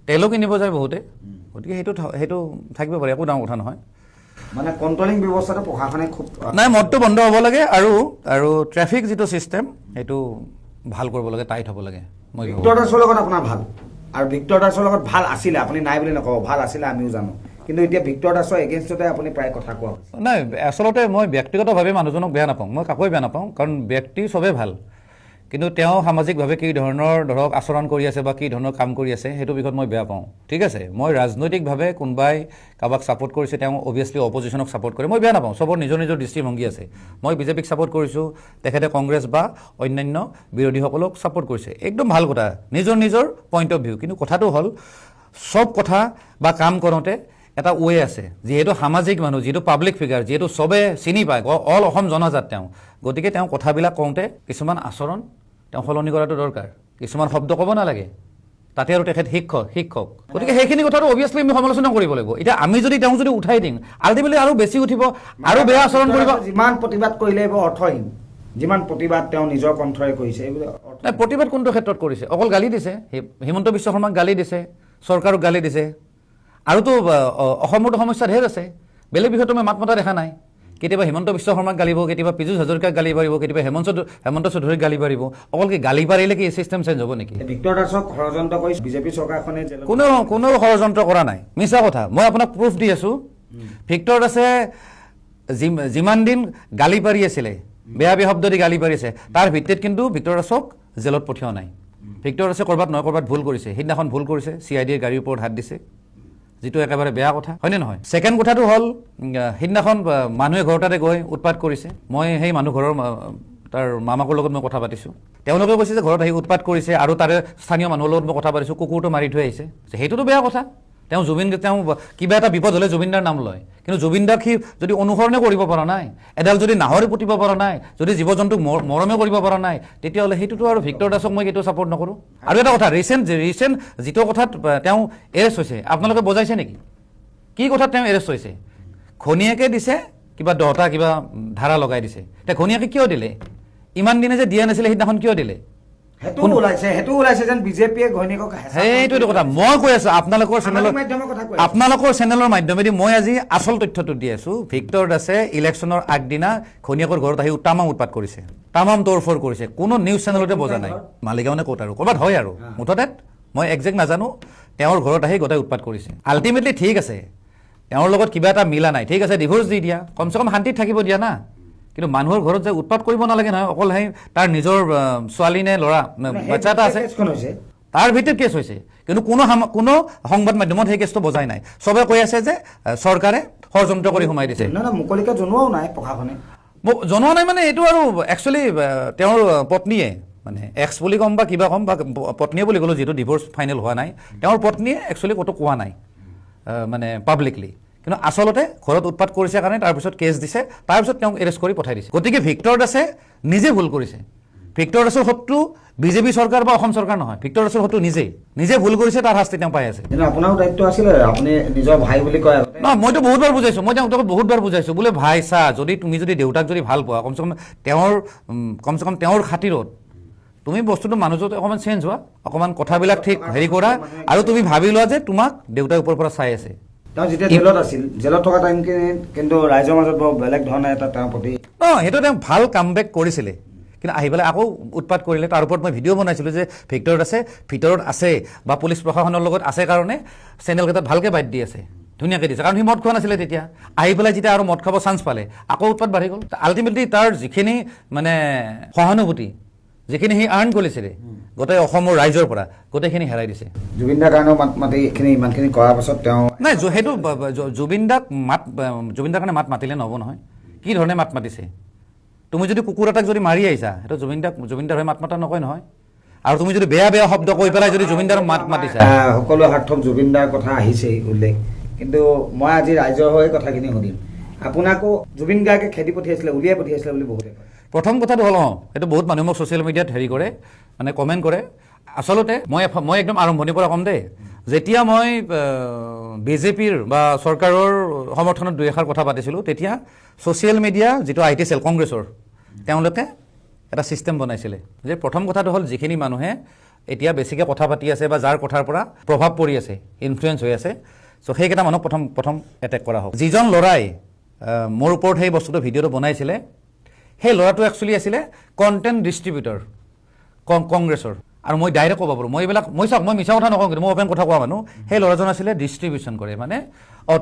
তেলো কিনিব যায় বহুতে গতিকে সেইটো থাকিব পাৰে একো ডাঙৰ কথা নহয় মানে কণ্ট্ৰলিং ব্যৱস্থাটো প্ৰশাসনে খুব নাই মদটো বন্ধ হ'ব লাগে আৰু ট্ৰেফিক যিটো ছিষ্টেম সেইটো ভাল কৰিব লাগে টাইট হ'ব লাগে মই ভাবোঁ। ভিক্টৰ দাসৰ লগত আপোনাৰ ভাল আৰু ভিক্টৰ দাসৰ লগত ভাল আছিলে, আপুনি নাই বুলি নক'ব, ভাল আছিলে আমিও জানো, কিন্তু এতিয়া ভিক্টৰ দাসৰ এগেইনষ্টতে আপুনি প্ৰায় কথা কোৱা হৈছে। নাই আচলতে মই ব্যক্তিগতভাৱে মানুহজনক বেয়া নাপাওঁ, মই কাকোৱে বেয়া নাপাওঁ, কাৰণ ব্যক্তি চবেই ভাল, কিন্তু তেওঁ সামাজিকভাৱে কি ধৰণৰ ধৰক আচৰণ কৰি আছে বা কি ধৰণৰ কাম কৰি আছে সেইটো বিষয়ত মই বেয়া পাওঁ। ঠিক আছে, মই ৰাজনৈতিকভাৱে কোনোবাই কাৰোবাক ছাপোৰ্ট কৰিছে, তেওঁ অভিয়াছলি অপজিশ্যনক ছাপোৰ্ট কৰে, মই বেয়া নাপাওঁ, চবৰ নিজৰ নিজৰ দৃষ্টিভংগী আছে। মই বিজেপিক ছাপোৰ্ট কৰিছোঁ, তেখেতে কংগ্ৰেছ বা অন্যান্য বিৰোধীসকলক ছাপোৰ্ট কৰিছে, একদম ভাল কথা, নিজৰ নিজৰ পইণ্ট অফ ভিউ। কিন্তু কথাটো হ'ল চব কথা বা কাম কৰোঁতে এটা ৱে আছে, যিহেতু সামাজিক মানুহ, যিহেতু পাব্লিক ফিগাৰ, যিহেতু চবে চিনি পায়, অল অসম জনাজাত তেওঁ, গতিকে তেওঁ কথাবিলাক কওঁতে কিছুমান আচৰণ তেওঁ সলনি কৰাটো দৰকাৰ, কিছুমান শব্দ ক'ব নালাগে, তাতে আৰু তেখেত শিক্ষক, গতিকে সেইখিনি কথাটো অভিয়াছলি আমি সমালোচনা কৰিব লাগিব। এতিয়া আমি যদি তেওঁক যদি উঠাই দিওঁ, আল্টিমেটলি আৰু বেছি উঠিব, আৰু বেয়া আচৰণ কৰিব। যিমান প্ৰতিবাদ কৰিলে এইবোৰ অৰ্থহীন, যিমান প্ৰতিবাদ তেওঁ নিজৰ কণ্ঠৰে কৰিছে এইবোৰ নাই, প্ৰতিবাদ কোনটো ক্ষেত্ৰত কৰিছে? অকল গালি দিছে, হিমন্ত বিশ্ব শৰ্মাক গালি দিছে, চৰকাৰক গালি দিছে, আৰুতো অসমৰতো সমস্যা ঢেৰ আছে, বেলেগ বিষয়তো মই মাত মতা দেখা নাই। কেতিয়াবা হিমন্ত বিশ্ব শৰ্মাক গালিব, কেতিয়াবা পীযুষ হাজৰিকাক গালি পাৰিব, কেতিয়াবা হেমন্ত চৌধুৰীক গালি পাৰিব। অকল কি গালি পাৰিলে কি চিষ্টেম চেঞ্জ হ'ব নেকি? ভিক্টৰ দাসক ষড়যন্ত্ৰ কৰি বিজেপি চৰকাৰখনে কোনেও ষড়যন্ত্ৰ কৰা নাই, মিছা কথা। মই আপোনাক প্ৰুফ দি আছোঁ, ভিক্টৰ দাসে যিমান দিন গালি পাৰি আছিলে, বেয়া শব্দ দি গালি পাৰিছে, তাৰ ভিত্তিত কিন্তু ভিক্টৰ দাসক জেলত পঠিওৱা নাই। ভিক্টৰ দাসে ক'ৰবাত নহয় ক'ৰবাত ভুল কৰিছে, সিদিনাখন ভুল কৰিছে, CIDৰ গাড়ীৰ ওপৰত হাত দিছে, যিটো একেবাৰে বেয়া কথা, হয়নে নহয়? ছেকেণ্ড কথাটো হ'ল সিদিনাখন মানুহে ঘৰ তাতে গৈ উৎপাত কৰিছে, মই সেই মানুহ ঘৰৰ তাৰ মামাকৰ লগত মই কথা পাতিছোঁ, তেওঁলোকে কৈছে যে ঘৰত আহি উৎপাত কৰিছে, আৰু তাৰে স্থানীয় মানুহৰ লগত মই কথা পাতিছোঁ, কুকুৰটো মাৰি থৈ আহিছে, সেইটোতো বেয়া কথা। তেওঁ কিবা এটা বিপদ হ'লে জুবিনদাৰ নাম লয়, কিন্তু জুবিনদাক সি যদি অনুসৰণে কৰিব পৰা নাই, এডাল যদি নাহৰি পুতিব পৰা নাই, যদি জীৱ জন্তুক মৰমে কৰিব পৰা নাই, তেতিয়াহ'লে সেইটোতো আৰু ভিক্টৰ দাসক মই এইটো ছাপোৰ্ট নকৰোঁ। আৰু এটা কথা, ৰিচেণ্ট যিটো কথাত তেওঁ এৰেষ্ট হৈছে, আপোনালোকে বজাইছে নেকি? কি কথাত তেওঁ এৰেষ্ট হৈছে? ঘনীয়েকে দিছে কিবা 10টা কিবা ধাৰা লগাই দিছে, এতিয়া ঘনীয়েকে কিয় দিলে? ইমান দিনে যে দিয়া নাছিলে, সেইদিনাখন কিয় দিলে? সেইটো ওলাইছে যেন বিজেপিয়ে ঘৈণীয়েকক সেইটোৱেটো কথা মই কৈ আছোঁ। আপোনালোকৰ চেনেলৰ মাধ্যমেদি মই আজি আচল তথ্যটো দি আছোঁ। ভিক্টৰ দাসে ইলেকশ্যনৰ আগদিনা ঘৈণীয়েকৰ ঘৰত আহি তামাম উৎপাত কৰিছে, তামাম তোৰফৰ কৰিছে, কোনো নিউজ চেনেলতে বজা নাই। মালিগাঁও নে ক'ত আৰু ক'ৰবাত হয় আৰু মুঠতে মই একজেক্ট নাজানো, তেওঁৰ ঘৰত আহি গোটেই উৎপাত কৰিছে। আল্টিমেটলি ঠিক আছে, তেওঁৰ লগত কিবা এটা মিলা নাই, ঠিক আছে, ডিভোৰ্চ দি দিয়া, কমচে কম শান্তিত থাকিব দিয়া না। কিন্তু মানুহৰ ঘৰত যে উৎপাত কৰিব নালাগে নহয়, অকল সেই তাৰ নিজৰ ছোৱালী নে ল'ৰা বাচ্চা এটা আছে, তাৰ ভিতৰত কেছ হৈছে, কিন্তু কোনো সংবাদ মাধ্যমত সেই কেছটো বজাই নাই। চবে কৈ আছে যে চৰকাৰে ষড়যন্ত্ৰ কৰি সোমাই দিছে। মুকলিকে জনোৱাও নাই প্ৰশাসনে, জনোৱা নাই মানে এইটো আৰু একচুৱেলি তেওঁৰ পত্নীয়ে, মানে এক্স বুলি ক'ম বা কিবা ক'ম বা পত্নীয়ে বুলি ক'লোঁ, যিহেতু ডিভোৰ্চ ফাইনেল হোৱা নাই, তেওঁৰ পত্নীয়ে একচুৱেলি ক'তো কোৱা নাই মানে পাব্লিকলি, কিন্তু আচলতে ঘৰত উৎপাত কৰিছে কাৰণে তাৰপিছত কেছ দিছে, তাৰপিছত তেওঁক এৰেষ্ট কৰি পঠাই দিছে। গতিকে ভিক্টৰ দাসে নিজে ভুল কৰিছে। ভিক্টৰ দাসৰ শত্ৰু বিজেপি চৰকাৰ বা অসম চৰকাৰ নহয়, ভিক্টৰ দাসৰ শত্ৰু নিজে ভুল কৰিছে, তাৰ শাস্তি তেওঁ পাই আছে। আপোনাৰো দায়িত্ব আছিলে, আপুনি নিজৰ ভাই বুলি কয়। নহয়, মইতো বহুতবাৰ বুজাইছোঁ, মই তেওঁক বহুতবাৰ বুজাইছোঁ, বোলে ভাই চা, তুমি যদি দেউতাক যদি ভাল পোৱা, কমচে কম তেওঁৰ খাতিৰত তুমি বস্তুটো মানুহজনে অকণমান চেঞ্জ হোৱা, অকণমান কথাবিলাক ঠিক হেৰি কৰা, আৰু তুমি ভাবি লোৱা যে তোমাক দেউতাই ওপৰৰ পৰা চাই আছে। তেওঁ যেতিয়া জেলত আছিল, জেলত থকা টাইমখিনিত কিন্তু ৰাইজৰ মাজত বৰ বেলেগ ধৰণে এটা তেওঁৰ প্ৰতি সেইটো তেওঁ ভাল কামবেক কৰিছিলে, কিন্তু আহি পেলাই আকৌ উৎপাত কৰিলে। তাৰ ওপৰত মই ভিডিঅ' বনাইছিলোঁ যে ভিক্টৰ দাসে ভিতৰত আছে বা পুলিচ প্ৰশাসনৰ লগত আছে কাৰণে চেনেলকেইটাত ভালকৈ বাইট দি আছে, ধুনীয়াকৈ দিছে, কাৰণ সি মদ খোৱা নাছিলে তেতিয়া। আহি পেলাই যেতিয়া আৰু মদ খাব চান্স পালে, আকৌ উৎপাত বাঢ়ি গ'ল। আল্টিমেটলি তাৰ যিখিনি মানে সহানুভূতি, যিখিনি সি আৰ্ণ কৰিছিলে গোটেই অসমৰ ৰাইজৰ পৰা, গোটেইখিনি হেৰাই দিছে। জুবিনদাৰ কাৰণেও মাত মাতি ইমানখিনি কৰাৰ পাছত তেওঁ নাই, সেইটো জুবিনদাৰ কাৰণে মাত মাতিলে নহ'ব নহয়। কি ধৰণে মাত মাতিছে? তুমি যদি কুকুৰ এটাক যদি মাৰি আহিছা, সেইটো জুবিনদাৰ হৈ মাত মাতা নকয় নহয়। আৰু তুমি যদি বেয়া শব্দ কৈ পেলাই যদি জুবিনদাৰক মাত মাতিছা, সকলো সাৰ্থক জুবিনদাৰ কথা আহিছেই উল্লেখ, কিন্তু মই আজি ৰাইজৰ হৈ কথাখিনি সুধিম। আপোনাকো জুবিন গাৰ্গে খেদি পঠিয়াইছিলে, উলিয়াই পঠিয়াইছিলে বুলি বহুতে কয়। প্ৰথম কথাটো হ'ল এইটো বহুত মানুহে মোক ছ'চিয়েল মিডিয়াত হেৰি কৰে, মানে কমেণ্ট কৰে। আচলতে মই একদম আৰম্ভণিৰ পৰা ক'ম দেই, যেতিয়া মই বিজেপিৰ বা চৰকাৰৰ সমৰ্থনত দুই এষাৰ কথা পাতিছিলোঁ, তেতিয়া ছ'চিয়েল মিডিয়া যিটো IT চেল কংগ্ৰেছৰ, তেওঁলোকে এটা ছিষ্টেম বনাইছিলে যে প্ৰথম কথাটো হ'ল যিখিনি মানুহে এতিয়া বেছিকৈ কথা পাতি আছে বা যাৰ কথাৰ পৰা প্ৰভাৱ পৰি আছে, ইনফ্লুৱেঞ্চ হৈ আছে, চ' সেইকেইটা মানুহক প্ৰথম এটেক কৰা হওক। যিজন ল'ৰাই মোৰ ওপৰত সেই বস্তুটো ভিডিঅ'টো বনাইছিলে, সেই ল'ৰাটো একচুৱেলি আছিলে কণ্টেণ্ট ডিষ্ট্ৰিবিউটৰ কংগ্ৰেছৰ। আৰু মই ডাইৰেক্ট ক'ব পাৰোঁ মই এইবিলাক মই মিছা কথা নকওঁ কিন্তু মই অপেন কথা কোৱা মানুহ সেই ল'ৰাজন আছিলে ডিষ্ট্ৰিবিউশ্যন কৰে মানে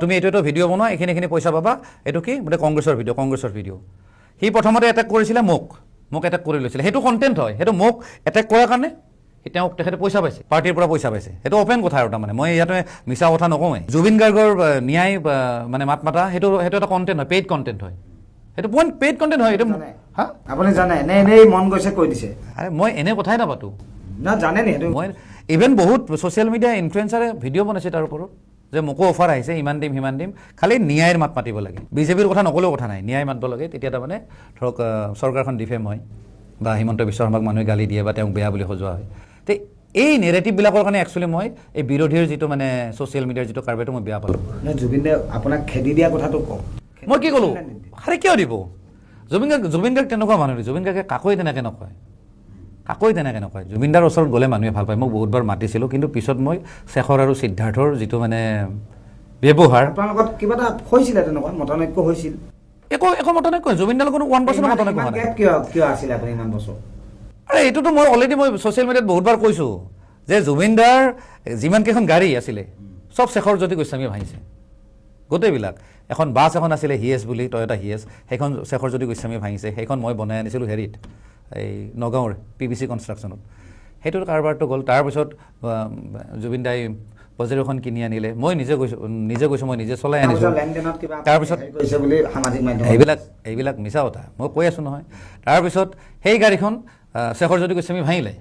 তুমি এইটো ভিডিঅ' বনোৱা এইখিনি পইচা পাবা এইটো কি বোলে কংগ্ৰেছৰ ভিডিঅ' সি প্ৰথমতে এটেক কৰিছিলে মোক এটেক কৰি লৈছিলে সেইটো কণ্টেণ্ট হয় সেইটো মোক এটেক কৰাৰ কাৰণে তেখেতে পইচা পাইছে পাৰ্টিৰ পৰা পইচা পাইছে সেইটো অপেন কথা আৰু তাৰমানে মই ইয়াতে মিছা কথা নকওঁৱেই জুবিন গাৰ্গৰ ন্যায় মানে মাত মাতা সেইটো এটা কণ্টেণ্ট হয় পেইড কণ্টেণ্ট হয় সেইটো পেইড কণ্টেণ্ট হয় এইটো হা আপুনি জানে এনেই মন গৈছে কৈ দিছে আৰে মই এনে কথাই নাপাতো না জানে নি মই ইভেন বহুত ছ'চিয়েল মিডিয়া ইনফ্লুৱেঞ্চাৰে ভিডিঅ' বনাইছে তাৰ ওপৰত যে মোকো অফাৰ আহিছে ইমান দিম খালি ন্যায়ৰ মাত মাতিব লাগে বিজেপিৰ কথা নক'লেও কথা নাই ন্যায় মাতিব লাগে তেতিয়া তাৰমানে ধৰক চৰকাৰখন ডিফেম হয় বা হিমন্ত বিশ্ব শৰ্মাক মানুহে গালি দিয়ে বা তেওঁক বেয়া বুলি সজোৱা হয় তে এই নেৰেটিভবিলাকৰ কাৰণে একচুৱেলি মই এই বিৰোধীৰ যিটো মানে ছ'চিয়েল মিডিয়াৰ যিটো কাৰ্বেটো মই বেয়া পালোঁ জুবিন দে আপোনাক খেদি দিয়া কথাটো কওক মই কি ক'লোঁ আৰে কিয় দিব জুবিন গাৰ্গ তেনেকুৱা মানুহ জুবিন গাৰ্গে কাকোৱে তেনেকৈ নকয় জুবিনদাৰ ওচৰত গ'লে মানুহে ভাল পায় মোক বহুতবাৰ মাতিছিলোঁ কিন্তু পিছত মই শেখৰ আৰু সিদ্ধাৰ্থৰ যিটো মানে ব্যৱহাৰ আপোনাৰ লগত কিবা এটা হৈছিলে তেনেকুৱা মতানৈক্য হৈছিল একো মতানৈক্য জুবিনদাৰ কোনো 1% মতানৈক্য হোৱা নাই কিয় আছিল আপুনি ইমান বছৰ আৰে এইটোতো মই অলৰেডি মই ছ'চিয়েল মিডিয়াত বহুতবাৰ কৈছোঁ যে জুবিনদাৰ যিমানকেইখন গাড়ী আছিলে চব শেখৰ জ্যোতি গোস্বামীয়ে ভাঙিছে গোটেইবিলাক এখন বাছ এখন আছিলে হিয়েছ বুলি টয়টা হিয়েছ সেইখন শেখৰ জ্যোতি গোস্বামীয়ে ভাঙিছে সেইখন মই বনাই আনিছিলোঁ হেৰিত এই নগাঁৱৰ PVC কনষ্ট্ৰাকশ্যনত সেইটোৰ কাৰবাৰটো গ'ল তাৰপিছত জুবিন দাই পজেৰোখন কিনি আনিলে মই নিজে গৈছোঁ মই নিজে চলাই আনিছোঁ তাৰপিছত এইবিলাক মিছা কথা মই কৈ আছোঁ নহয় তাৰপিছত সেই গাড়ীখন শেখৰ জ্যোতি গোস্বামী ভাঙিলে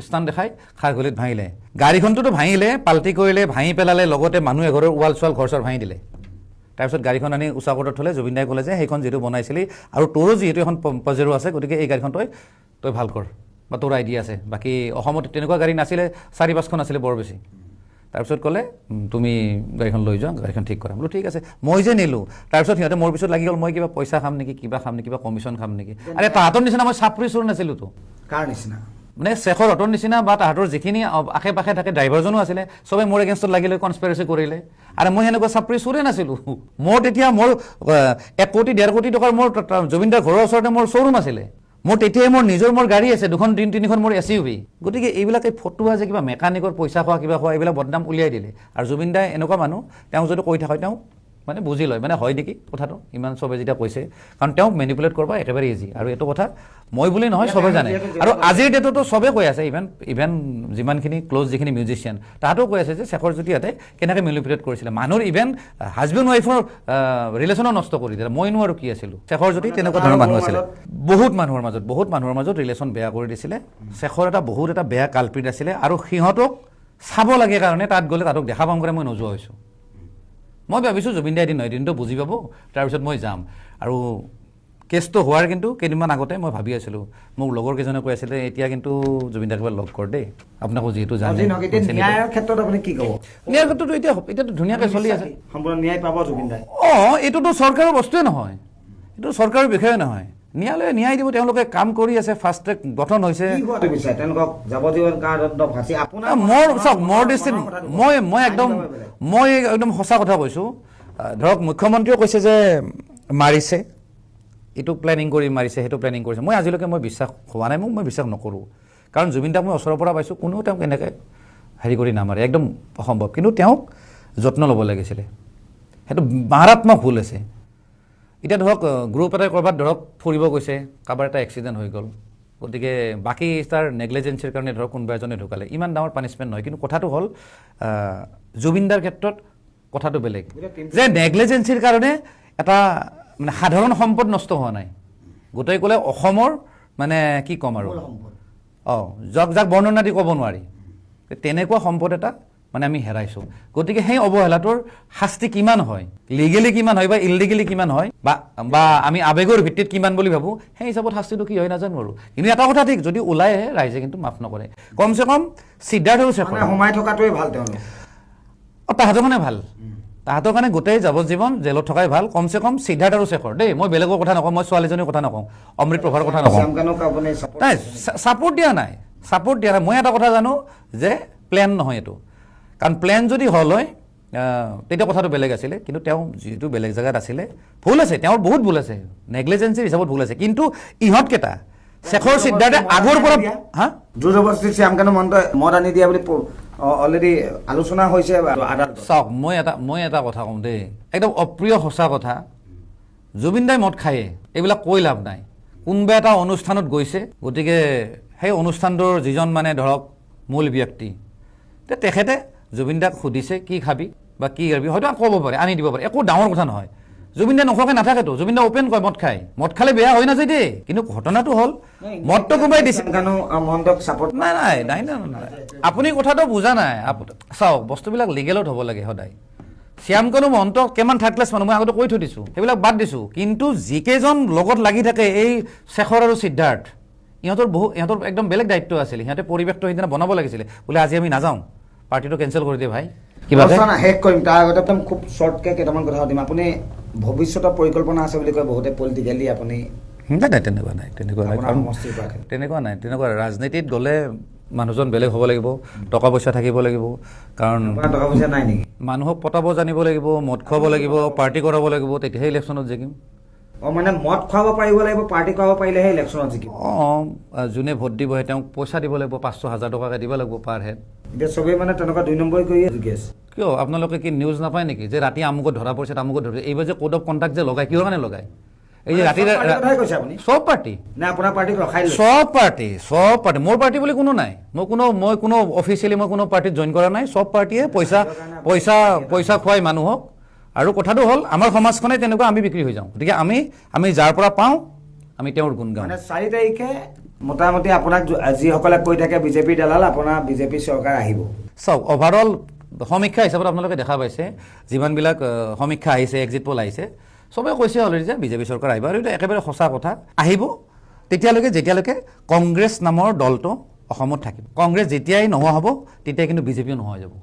স্থান দেখাই খাৰঘুলিত ভাঙিলে গাড়ীখনটোতো ভাঙিলে পাল্টি কৰিলে ভাঙি পেলালে লগতে মানুহ এঘৰৰ ৱাল ঘৰ চৰ ভাঙি দিলে তাৰপিছত গাড়ীখন আনি উষা কোৰ্টত থ'লে জুবিন দাই ক'লে যে সেইখন যিটো বনাইছিলি আৰু তোৰো যিহেতু এখন পজেৰো আছে গতিকে এই গাড়ীখন তই ভাল কৰ বা তোৰ আইডিয়া আছে বাকী অসমত তেনেকুৱা গাড়ী নাছিলে 4-5খন আছিলে বৰ বেছি তাৰপিছত ক'লে তুমি গাড়ীখন লৈ যোৱা গাড়ীখন ঠিক কৰা বোলো ঠিক আছে মই যে নিলোঁ তাৰপিছত সিহঁতে মোৰ পিছত লাগি গ'ল মই কিবা পইচা খাম নেকি কিবা কমিশ্যন খাম নেকি আৰে তাহাঁতৰ নিচিনা মই চাপৰি চোৰ নাছিলোঁতো কাৰ নিচিনা মানে শেখৰহঁতৰ নিচিনা বা তাহাঁতৰ যিখিনি আশে পাশে থাকে ড্ৰাইভাৰজনো আছিলে চবে মোৰ এগেইনষ্টত লাগিলে কনস্পিৰেচি কৰিলে আৰু মই সেনেকুৱা চাপৰি চোৰে নাছিলোঁ মোৰ তেতিয়া মোৰ 1 কোটি 1.5 কোটি টকাৰ মোৰ জুবিনদাৰ ঘৰৰ ওচৰতে মোৰ শ্ব'ৰুম আছিলে মোৰ তেতিয়াই মোৰ নিজৰ গাড়ী আছে 2খন 3খন মোৰ SUV গতিকে এইবিলাক এই ফটোৱা যে কিবা মেকানিকৰ পইচা খোৱা কিবা খোৱা এইবিলাক বদনাম উলিয়াই দিলে আৰু জুবিন দাই এনেকুৱা মানুহ তেওঁ যদি কৈ থাকে তেওঁ মানে বুজি লয় মানে হয় নেকি কথাটো ইমান চবে যেতিয়া কৈছে কাৰণ তেওঁক মেনিপুলেট কৰিব একেবাৰে ইজি আৰু এইটো কথা মই বুলি নহয় চবে জানে আৰু আজিৰ ডেটতো চবে কৈ আছে ইভেন যিমানখিনি ক্ল'জ যিখিনি মিউজিচিয়ান তাহাঁতেও কৈ আছে যে শেখৰ জ্যোতিহঁতে কেনেকৈ মেনিপুলেট কৰিছিলে মানুহৰ ইভেন হাজবেণ্ড ৱাইফৰ ৰিলেশ্যনো নষ্ট কৰি দিলে মইনো আৰু কি আছিলোঁ শেখৰ জ্যোতি তেনেকুৱা ধৰণৰ মানুহ আছিলে বহুত মানুহৰ মাজত ৰিলেশ্যন বেয়া কৰি দিছিলে শেখৰ বহুত এটা বেয়া কালপ্ৰিট আছিলে আৰু সিহঁতক চাব লাগে কাৰণে তাত গ'লে তাহাঁতক দেখা পাম কাৰণে মই নোযোৱা হৈছোঁ মই ভাবিছোঁ জুবিন দাই এদিনটো বুজি পাব তাৰপিছত মই যাম আৰু কেছটো হোৱাৰ কিন্তু কেইদিনমান আগতে মই ভাবি আছিলোঁ মোক লগৰ কেইজনে কৈ আছিলে এতিয়া কিন্তু জুবিন দাক লগ কৰ দেই আপোনাকো যিহেতু জানে ন্যায়ৰ ক্ষেত্ৰত আপুনি কি ক'ব ন্যায়ৰ ক্ষেত্ৰতো এতিয়াতো ধুনীয়াকৈ চলি আছে সম্পূৰ্ণ ন্যায় পাব জুবিন দাই এইটোতো চৰকাৰৰ বস্তুৱে নহয় এইটো চৰকাৰৰ বিষয়ে নহয় ন্যায়ালয়ে ন্যায় দিব তেওঁলোকে কাম কৰি আছে ফাষ্ট ট্ৰেক গঠন হৈছে মোৰ দৃষ্টিত মই একদম সঁচা কথা কৈছোঁ ধৰক মুখ্যমন্ত্ৰীয়েও কৈছে যে মাৰিছে এইটো প্লেনিং কৰি মাৰিছে সেইটো প্লেনিং কৰিছে মই আজিলৈকে বিশ্বাস হোৱা নাই মই বিশ্বাস নকৰোঁ কাৰণ জুবিন দাক মই ওচৰৰ পৰা পাইছোঁ কোনেও তেওঁক এনেকৈ হেৰি কৰি নামাৰে একদম অসম্ভৱ কিন্তু তেওঁক যত্ন ল'ব লাগিছিলে সেইটো মাৰাত্মক ভুল আছে এতিয়া ধৰক গ্ৰুপ এটাই ক'ৰবাত ধৰক ফুৰিব গৈছে কাৰোবাৰ এটা এক্সিডেণ্ট হৈ গ'ল গতিকে বাকী তাৰ নেগলিজেঞ্চিৰ কাৰণে ধৰক কোনোবা এজনে ঢুকালে ইমান ডাঙৰ পানিছমেণ্ট নহয় কিন্তু কথাটো হ'ল জুবিনদাৰ ক্ষেত্ৰত কথাটো বেলেগ যে নেগলিজেঞ্চিৰ কাৰণে এটা মানে সাধাৰণ সম্পদ নষ্ট হোৱা নাই গোটেই ক'লে অসমৰ মানে কি ক'ম আৰু যাক বৰ্ণনা দি ক'ব নোৱাৰি তেনেকুৱা সম্পদ এটা মানে আমি হেৰাইছোঁ গতিকে সেই অৱহেলাটোৰ শাস্তি কিমান হয় লিগেলি কিমান হয় বা ইলিগেলি কিমান হয় বা আমি আৱেগৰ ভিত্তিত কিমান বুলি ভাবোঁ সেই হিচাপত শাস্তিটো কি হয় নাজানো আৰু কিন্তু এটা কথা ঠিক যদি ওলাই আহে ৰাইজে কিন্তু মাফ নকৰে কমচে কম সিদ্ধাৰ্থ শেখৰ সোমাই থকাটোৱে ভাল তেওঁলোক তাহাঁতৰ কাৰণে ভাল তাহাঁতৰ কাৰণে গোটেই যাৱজ্জীৱন জেলত থকাই ভাল কমচে কম সিদ্ধাৰ্থ আৰু শেখৰ দেই মই বেলেগৰ কথা নকওঁ মই ছোৱালীজনীৰ কথা নকওঁ অমৃত প্ৰভাৰ কথা নকওঁ নাই ছাপোৰ্ট দিয়া নাই মই এটা কথা জানো যে প্লেন নহয় এইটো কাৰণ প্লেন যদি হ'ল হয় তেতিয়া কথাটো বেলেগ আছিলে কিন্তু তেওঁ যিটো বেলেগ জেগাত আছিলে ভুল আছে তেওঁৰ বহুত ভুল আছে নেগলিজেঞ্চিৰ হিচাপত ভুল আছে কিন্তু ইহঁতকেইটা শেখৰ সিদ্ধাৰ্থে আগৰ পৰা হা জোৰজবস্তি শ্যামকানু মহন্তই মদ আনি দিয়া বুলি অলৰেডি আলোচনা হৈছে আদালতত। চাওক মই এটা কথা কওঁ দেই, একদম অপ্ৰিয় সঁচা কথা। জুবিন দাই মদ খায়ে, এইবিলাক কৈ লাভ নাই। কোনোবা এটা অনুষ্ঠানত গৈছে, গতিকে সেই অনুষ্ঠানটোৰ যিজন মানে ধৰক মূল ব্যক্তি, তেখেতে জুবিন দাক সুধিছে কি খাবি বা কি খাবি, হয়তো ক'ব পাৰে, আনি দিব পাৰে, একো ডাঙৰ কথা নহয়। জুবিন দা নোখোৱাকৈ নাথাকেতো, জুবিন দা অপেন কয় মদ খায়, মদ খালে বেয়া হৈ নাযায় দেই। কিন্তু ঘটনাটো হ'ল মদটো কোনোবাই দিছে। মহন্তক চাপৰ্ট নাই নাই নাই নাই নাই, আপুনি কথাটো বুজা নাই। চাওক, বস্তুবিলাক লিগেলত হ'ব লাগে সদায়। শ্যামকানু মহন্ত কিমান থাৰ্ড ক্লাছ মানুহ, মই আগতে কৈ থৈ দিছোঁ, সেইবিলাক বাদ দিছোঁ। কিন্তু যিকেইজন লগত লাগি থাকে, এই শেখৰ আৰু সিদ্ধাৰ্থ, ইহঁতৰ একদম বেলেগ দায়িত্ব আছিল। সিহঁতে পৰিৱেশটো সেইদিনা বনাব লাগিছিলে, বোলে আজি আমি নাযাওঁ, পাৰ্টিটো কেঞ্চেল কৰি দিয়ে ভাই, কিবা শেষ কৰিম। তাৰ আগতে একদম খুব শ্বৰ্টকে কেইটামান কথা পাতিম। আপুনি ভৱিষ্যতৰ পৰিকল্পনা আছে বুলি কয় বহুতে, পলিটিকেলি আপুনি? নাই নাই, তেনেকুৱা নাই। ৰাজনীতিত গ'লে মানুহজন বেলেগ হ'ব লাগিব, টকা পইচা থাকিব লাগিব। কাৰণ টকা পইচা নাই নেকি? মানুহক পতাব জানিব লাগিব, মদ খুৱাব লাগিব, পাৰ্টি কৰাব লাগিব, তেতিয়াহে ইলেকশ্যনত জিকিম। মানে মদ খুৱাব পাৰিব লাগিব, পাৰ্টি খুৱাব পাৰিলেহে ইলেকশ্যনত জিকিম? যোনে ভোট দিব সেই তেওঁক পইচা দিব লাগিব, 500,000 টকাকৈ দিব লাগিব পাৰ হেড। এতিয়া চবেই মানে তেনেকুৱা 2 নম্বৰ কৰিয়ে জিকি আছে। কিয় আপোনালোকে কি নিউজ নাপায় নেকি যে ৰাতি আমুকত ধৰা পৰিছে, তামুকত ধৰিছে? এইবাৰ যে কোড অফ কণ্টাক্ট যে লগায়, কিহৰ কাৰণে লগায়? এই যে ৰাতি চব পাৰ্টি, আপোনাৰ পাৰ্টিক ৰখাই চব পাৰ্টি। মোৰ পাৰ্টি বুলি কোনো নাই। মই কোনো অফিচিয়েলি মই কোনো পাৰ্টিত জইন কৰা নাই। চব পাৰ্টিয়ে পইচা খুৱাই মানুহক। আৰু কথাটো হ'ল আমাৰ সমাজখনে তেনেকুৱা, আমি বিক্ৰী হৈ যাওঁ। গতিকে আমি যাৰ পৰা পাওঁ আমি তেওঁৰ গুণ গাওঁ। 4 তাৰিখে মোটামুটি আপোনাক যিসকলে কৈ থাকে বিজেপিৰ দালাল, আপোনাৰ বিজেপি চৰকাৰ আহিব। চাওক, অভাৰঅল সমীক্ষা হিচাপত আপোনালোকে দেখা পাইছে, যিমানবিলাক সমীক্ষা আহিছে, এক্সিট পল আহিছে, চবেই কৈছে অলৰেডি যে বিজেপি চৰকাৰ আহিব। আৰু এইটো একেবাৰে সঁচা কথা, আহিব যেতিয়ালৈকে কংগ্ৰেছ নামৰ দলটো অসমত থাকিব। কংগ্ৰেছ যেতিয়াই নোহোৱা হ'ব, তেতিয়াই কিন্তু বিজেপিও নোহোৱা হৈ যাব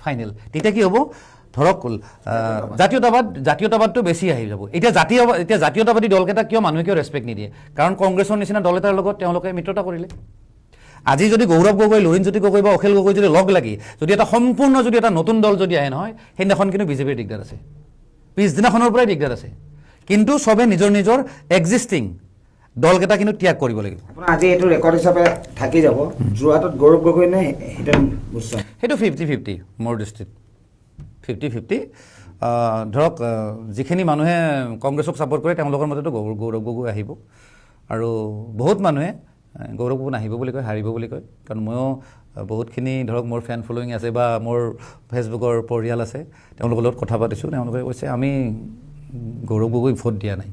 ফাইনেল। তেতিয়া কি হ'ব, ধৰক জাতীয়তাবাদটো বেছি আহি যাব। এতিয়া জাতীয়তাবাদী দলকেইটা মানুহে কিয় ৰেচপেক্ট নিদিয়ে? কাৰণ কংগ্ৰেছৰ নিচিনা দল এটাৰ লগত তেওঁলোকে মিত্ৰতা কৰিলে। আজি যদি গৌৰৱ গগৈ, লুৰিণজ্যোতি গগৈ বা অখিল গগৈ যদি লগ লাগি যদি এটা সম্পূৰ্ণ যদি এটা নতুন দল যদি আহে নহয়, সেইদিনাখন কিন্তু বিজেপিৰ দিগদাৰ আছে, পিছদিনাখনৰ পৰাই দিগদাৰ আছে। কিন্তু চবে নিজৰ এক্সিষ্টিং দলকেইটা কিন্তু ত্যাগ কৰিব লাগিব। আজি এইটো ৰেকৰ্ড হিচাপে থাকি যাব। যোৰহাটত গৌৰৱ গগৈ নে হিতেন গোস্বামী? সেইটো 50-50 মোৰ দৃষ্টিত, 50-50। ধৰক যিখিনি মানুহে কংগ্ৰেছক ছাপোৰ্ট কৰে তেওঁলোকৰ মতেতো গৌৰৱ গগৈ আহিব। আৰু বহুত মানুহে গৌৰৱ গগৈ নাহিব বুলি কয়, হাৰিব বুলি কয়। কাৰণ ময়ো বহুতখিনি ধৰক মোৰ ফেন ফল'য়িং আছে বা মোৰ ফেচবুকৰ পৰিয়াল আছে, তেওঁলোকৰ লগত কথা পাতিছোঁ। তেওঁলোকে কৈছে আমি গৌৰৱ গগৈক ভোট দিয়া নাই,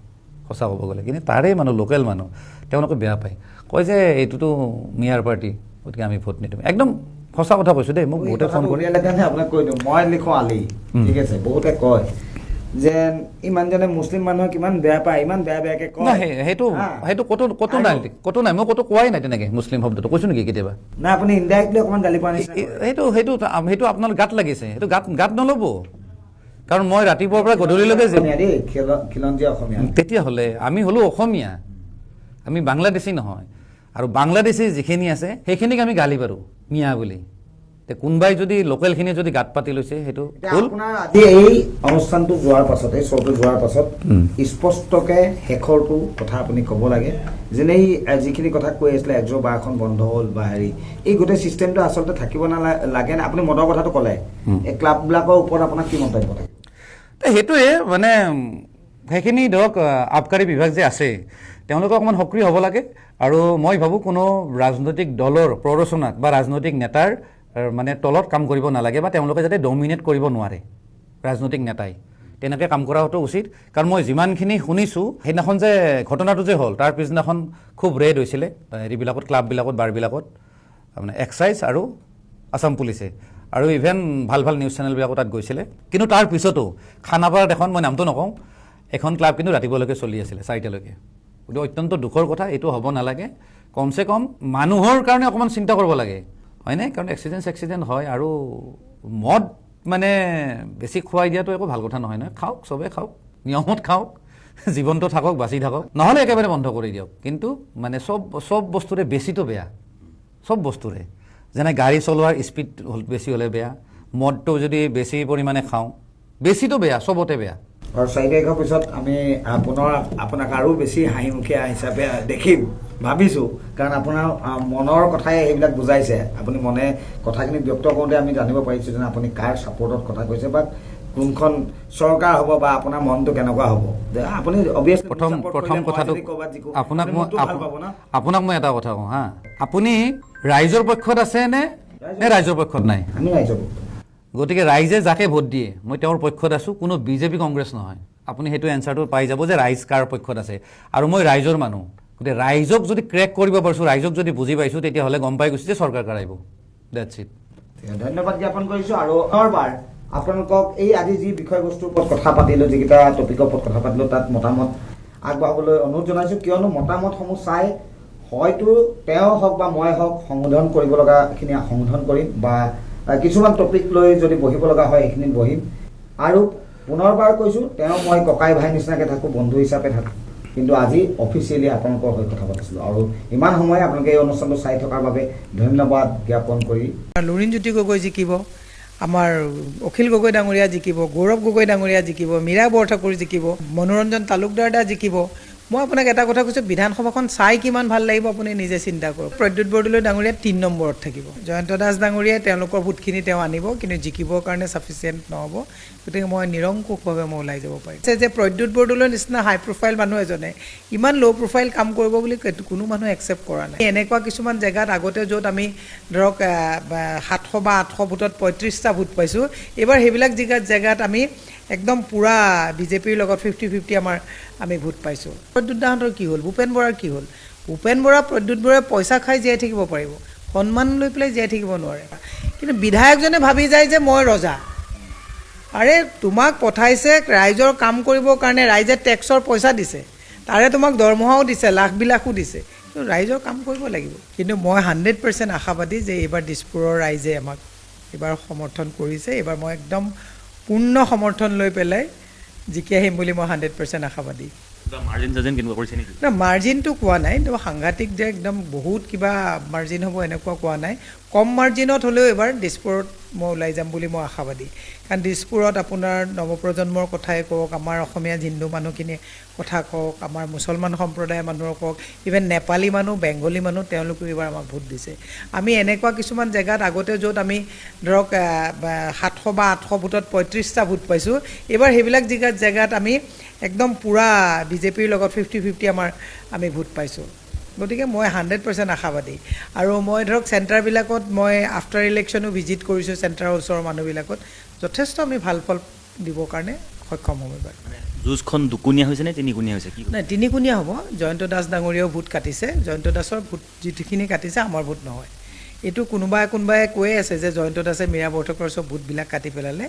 সঁচা ক'ব গ'লে। কিন্তু তাৰে মানুহ, লোকেল মানুহ, তেওঁলোকে বেয়া পায়, কয় যে এইটোতো মিয়াৰ পাৰ্টি, গতিকে আমি ভোট নিদিওঁ। একদম সঁচা কথা কৈছোঁ দেই। মোক বহুতে ফোন কৰি আপোনাক কৈ দিওঁ, মই লিখোঁ আলি, ঠিক আছে? বহুতে কয় যে ইমানজনে মুছলিম মানুহক ইমান বেয়া পায়, ইমান বেয়াকৈ কয়। সেইটো ক'তো নাই, মই ক'তো কোৱাই নাই তেনেকৈ মুছলিম শব্দটো। কৈছোঁ নেকি কেতিয়াবা? নাই, আপুনি ইনডাইৰেক্টলি অকণমান গালি পোৱা নিচিনা। সেইটো আপোনাৰ গাত লাগিছে, সেইটো গাত নল'ব। কাৰণ মই ৰাতিপুৱাৰ পৰা গধূলিলৈকে তেতিয়াহ'লে আমি হ'লো অসমীয়া, আমি বাংলাদেশী নহয়। আৰু বাংলাদেশী যিখিনি আছে সেইখিনিক আমি গালি পাৰোঁ মিয়া বুলি। কোনোবাই যদি লোকেলখিনি যদি গাত পাতি লৈছে, সেইটো ভুল। এই অনুষ্ঠানটো যোৱাৰ পাছত, এই শ্ব'টো যোৱাৰ পাছত স্পষ্টকৈ শেষৰটো কথা আপুনি ক'ব লাগে, যেনে যিখিনি কথা কৈ আছিলে, 112খন বন্ধ হ'ল বা হেৰি, এই গোটেই ছিষ্টেমটো আচলতে থাকিব নালাগে নে? আপুনি মদৰ কথাটো ক'লে, এই ক্লাববিলাকৰ ওপৰত আপোনাৰ কি মন্তব্য থাকে? সেইটোৱে মানে, সেইখিনি ধৰক আবকাৰী বিভাগ যে আছে, তেওঁলোকে অকণমান সক্ৰিয় হ'ব লাগে। আৰু মই ভাবোঁ কোনো ৰাজনৈতিক দলৰ প্ৰৰোচনাত বা ৰাজনৈতিক নেতাৰ মানে তলত কাম কৰিব নালাগে, বা তেওঁলোকে যাতে ডমিনেট কৰিব নোৱাৰে ৰাজনৈতিক নেতাই, তেনেকৈ কাম কৰাটো উচিত। কাৰণ মই যিমানখিনি শুনিছোঁ, সেইদিনাখন যে ঘটনাটো যে হ'ল, তাৰ পিছদিনাখন খুব ৰেড হৈছিলে হেৰিবিলাকত, ক্লাববিলাকত, বাৰবিলাকত, মানে এক্সাইজ আৰু আছাম পুলিচে, আৰু ইভেন ভাল নিউজ চেনেলবিলাকো তাত গৈছিলে। কিন্তু তাৰ পিছতো খানাপাৰাত এখন, মই নামটো নকওঁ, এখন ক্লাব কিন্তু ৰাতিপুৱালৈকে চলি আছিলে, 4টালৈকে। গতিকে অত্যন্ত দুখৰ কথা, এইটো হ'ব নালাগে। কমচে কম মানুহৰ কাৰণে অকণমান চিন্তা কৰিব লাগে, হয়নে? কাৰণ এক্সিডেণ্ট হয়। আৰু মদ মানে বেছি খুৱাই দিয়াটো একো ভাল কথা নহয়। খাওক, চবেই খাওক, নিয়মত খাওক, জীৱনটো থাকক, বাচি থাকক, নহ'লে একেবাৰে বন্ধ কৰি দিয়ক। কিন্তু মানে চব বস্তুৰে বেছিটো বেয়া, চব বস্তুৰে। যেনে গাড়ী চলোৱাৰ স্পীড বেছি হ'লে বেয়া, মদটো যদি বেছি পৰিমাণে খাওঁ, বেছিটো বেয়া, চবতে বেয়া। আৰু 4 তাৰিখৰ পিছত আমি পুনৰ আপোনাক আৰু বেছি হাঁহিমুখীয়া হিচাপে দেখিম। ভাবিছোঁ কাৰণ আপোনাৰ মনৰ কথাই সেইবিলাক বুজাইছে আপুনি মনে কথাখিনি ব্যক্ত কৰোঁতে আমি জানিব পাৰিছোঁ যে আপুনি কাৰ ছাপৰ্টত কথা কৈছে বা কোনখন চৰকাৰ হ'ব বা আপোনাৰ মনটো কেনেকুৱা হ'ব যে আপুনি অবভিয়াছলি প্ৰথম কথাটো আপোনাক মই এটা কথা কওঁ হা আপুনি ৰাইজৰ পক্ষত আছে নে ৰাইজৰ পক্ষত নাই আমি ৰাইজৰ গতিকে ৰাইজে যাকে ভোট দিয়ে মই তেওঁৰ পক্ষত আছোঁ কোনো বিজেপি কংগ্ৰেছ নহয় আপুনি সেইটো এনচাৰটো পাই যাব যে ৰাইজ কাৰ পক্ষত আছে আৰু মই ৰাইজৰ মানুহ গতিকে ৰাইজক যদি ক্ৰেক কৰিব পাৰিছোঁ ৰাইজক যদি বুজি পাইছোঁ তেতিয়াহ'লে গম পাই গৈছোঁ যে চৰকাৰ কাৰাইব ডেটছ ইট ধন্যবাদ জ্ঞাপন কৰিছোঁ আৰু পুনৰবাৰ আপোনালোকক এই আজি যি বিষয়বস্তুৰ ওপৰত কথা পাতিলোঁ যিকেইটা টপিকৰ ওপৰত কথা পাতিলোঁ তাত মতামত আগবঢ়াবলৈ অনুৰোধ জনাইছোঁ কিয়নো মতামতসমূহ চাই হয়তো তেওঁ হওক বা মই হওক সংশোধন কৰিব লগাখিনি সংশোধন কৰিম বা কিছুমান টপিক লৈ যদি বহিব লগা হয় সেইখিনিত বহিম আৰু পুনৰবাৰ কৈছোঁ তেওঁ মই ককাই ভাই নিচিনাকৈ থাকোঁ বন্ধু হিচাপে থাকোঁ কিন্তু আজি অফিচিয়েলি আপোনালোকৰ হৈ কথা পাতিছিলোঁ আৰু ইমান সময় আপোনালোকে এই অনুষ্ঠানটো চাই থকাৰ বাবে ধন্যবাদ জ্ঞাপন কৰি লুৰিণজ্যোতি গগৈ জিকিব আমাৰ অখিল গগৈ ডাঙৰীয়া জিকিব গৌৰৱ গগৈ ডাঙৰীয়া জিকিব মীৰা বৰঠাকুৰ জিকিব মনোৰঞ্জন তালুকদাৰ দা জিকিব মই আপোনাক এটা কথা কৈছোঁ বিধানসভাখন চাই কিমান ভাল লাগিব আপুনি নিজে চিন্তা কৰক প্ৰদ্যুৎ বৰদলৈ ডাঙৰীয়া 3 নম্বৰত থাকিব জয়ন্ত দাস ডাঙৰীয়াই তেওঁলোকৰ ভোটখিনি তেওঁ আনিব কিন্তু জিকিবৰ কাৰণে ছাফিচিয়েণ্ট নহ'ব গতিকে মই নিৰংকুশভাৱে মই ওলাই যাব পাৰিম যে প্ৰদ্যুৎ বৰদলৈৰ নিচিনা হাই প্ৰফাইল মানুহ এজনে ইমান ল' প্ৰফাইল কাম কৰিব বুলি কোনো মানুহে একচেপ্ট কৰা নাই এনেকুৱা কিছুমান জেগাত আগতে য'ত আমি ধৰক 700 বা 800 ভোটত 35টা ভোট পাইছোঁ এইবাৰ সেইবিলাক জেগাত আমি একদম পুৰা বিজেপিৰ লগত 50-50 আমি ভোট পাইছোঁ প্ৰদ্যুৎ দাহঁতৰ কি হ'ল ভূপেন বৰাৰ কি হ'ল ভূপেন বৰা প্ৰদ্যুৎ বৰাই পইচা খাই জীয়াই থাকিব পাৰিব সন্মান লৈ পেলাই জীয়াই থাকিব নোৱাৰে কিন্তু বিধায়কজনে ভাবি যায় যে মই ৰজা আৰে তোমাক পঠাইছে ৰাইজৰ কাম কৰিবৰ কাৰণে ৰাইজে টেক্সৰ পইচা দিছে তাৰে তোমাক দৰমহাও দিছে লাখবিলাখো দিছে কিন্তু ৰাইজৰ কাম কৰিব লাগিব কিন্তু মই 100% আশাবাদী যে এইবাৰ দিছপুৰৰ ৰাইজে আমাক এইবাৰ সমৰ্থন কৰিছে এইবাৰ মই একদম পূৰ্ণ সমৰ্থন লৈ পেলাই জিকি আহিম বুলি মই 100% আশাবাদী না মাৰ্জিনটো কোৱা নাই সাংঘাতিক যে একদম বহুত কিবা মাৰ্জিন হ'ব এনেকুৱা কোৱা নাই কম মাৰ্জিনত হ'লেও এবাৰ দিছপুৰত মই ওলাই যাম বুলি মই আশাবাদী কাৰণ দিছপুৰত আপোনাৰ নৱপ্ৰজন্মৰ কথাই কওক আমাৰ অসমীয়া হিন্দু মানুহখিনিৰ কথা কওক আমাৰ মুছলমান সম্প্ৰদায়ৰ মানুহৰ কওক ইভেন নেপালী মানুহ বেংগলী মানুহ তেওঁলোকেও এইবাৰ আমাক ভোট দিছে আমি এনেকুৱা কিছুমান জেগাত আগতে য'ত আমি ধৰক 700 বা 800 ভোটত 35টা ভোট পাইছোঁ এইবাৰ সেইবিলাক জেগাত আমি একদম পুৰা বিজেপিৰ লগত 50-50 আমি ভোট পাইছোঁ গতিকে মই 100% আশাবাদী আৰু মই ধৰক চেণ্টাৰবিলাকত মই আফটাৰ ইলেকশ্যনো ভিজিট কৰিছোঁ চেণ্টাৰৰ ওচৰৰ মানুহবিলাকত যথেষ্ট আমি ভাল ফল দিবৰ কাৰণে সক্ষম হ'ম এইবাৰ যুঁজখন দুকুণীয়া হৈছে নে তিনিকুণীয়া হৈছে কি নাই তিনিকুণীয়া হ'ব জয়ন্ত দাস ডাঙৰীয়াও ভোট কাটিছে জয়ন্ত দাসৰ ভোট যিখিনি কাটিছে আমাৰ ভোট নহয় এইটো কোনোবাই কৈ আছে যে জয়ন্ত দাসে মীৰা বৰঠাকুৰৰ চব ভোটবিলাক কাটি পেলালে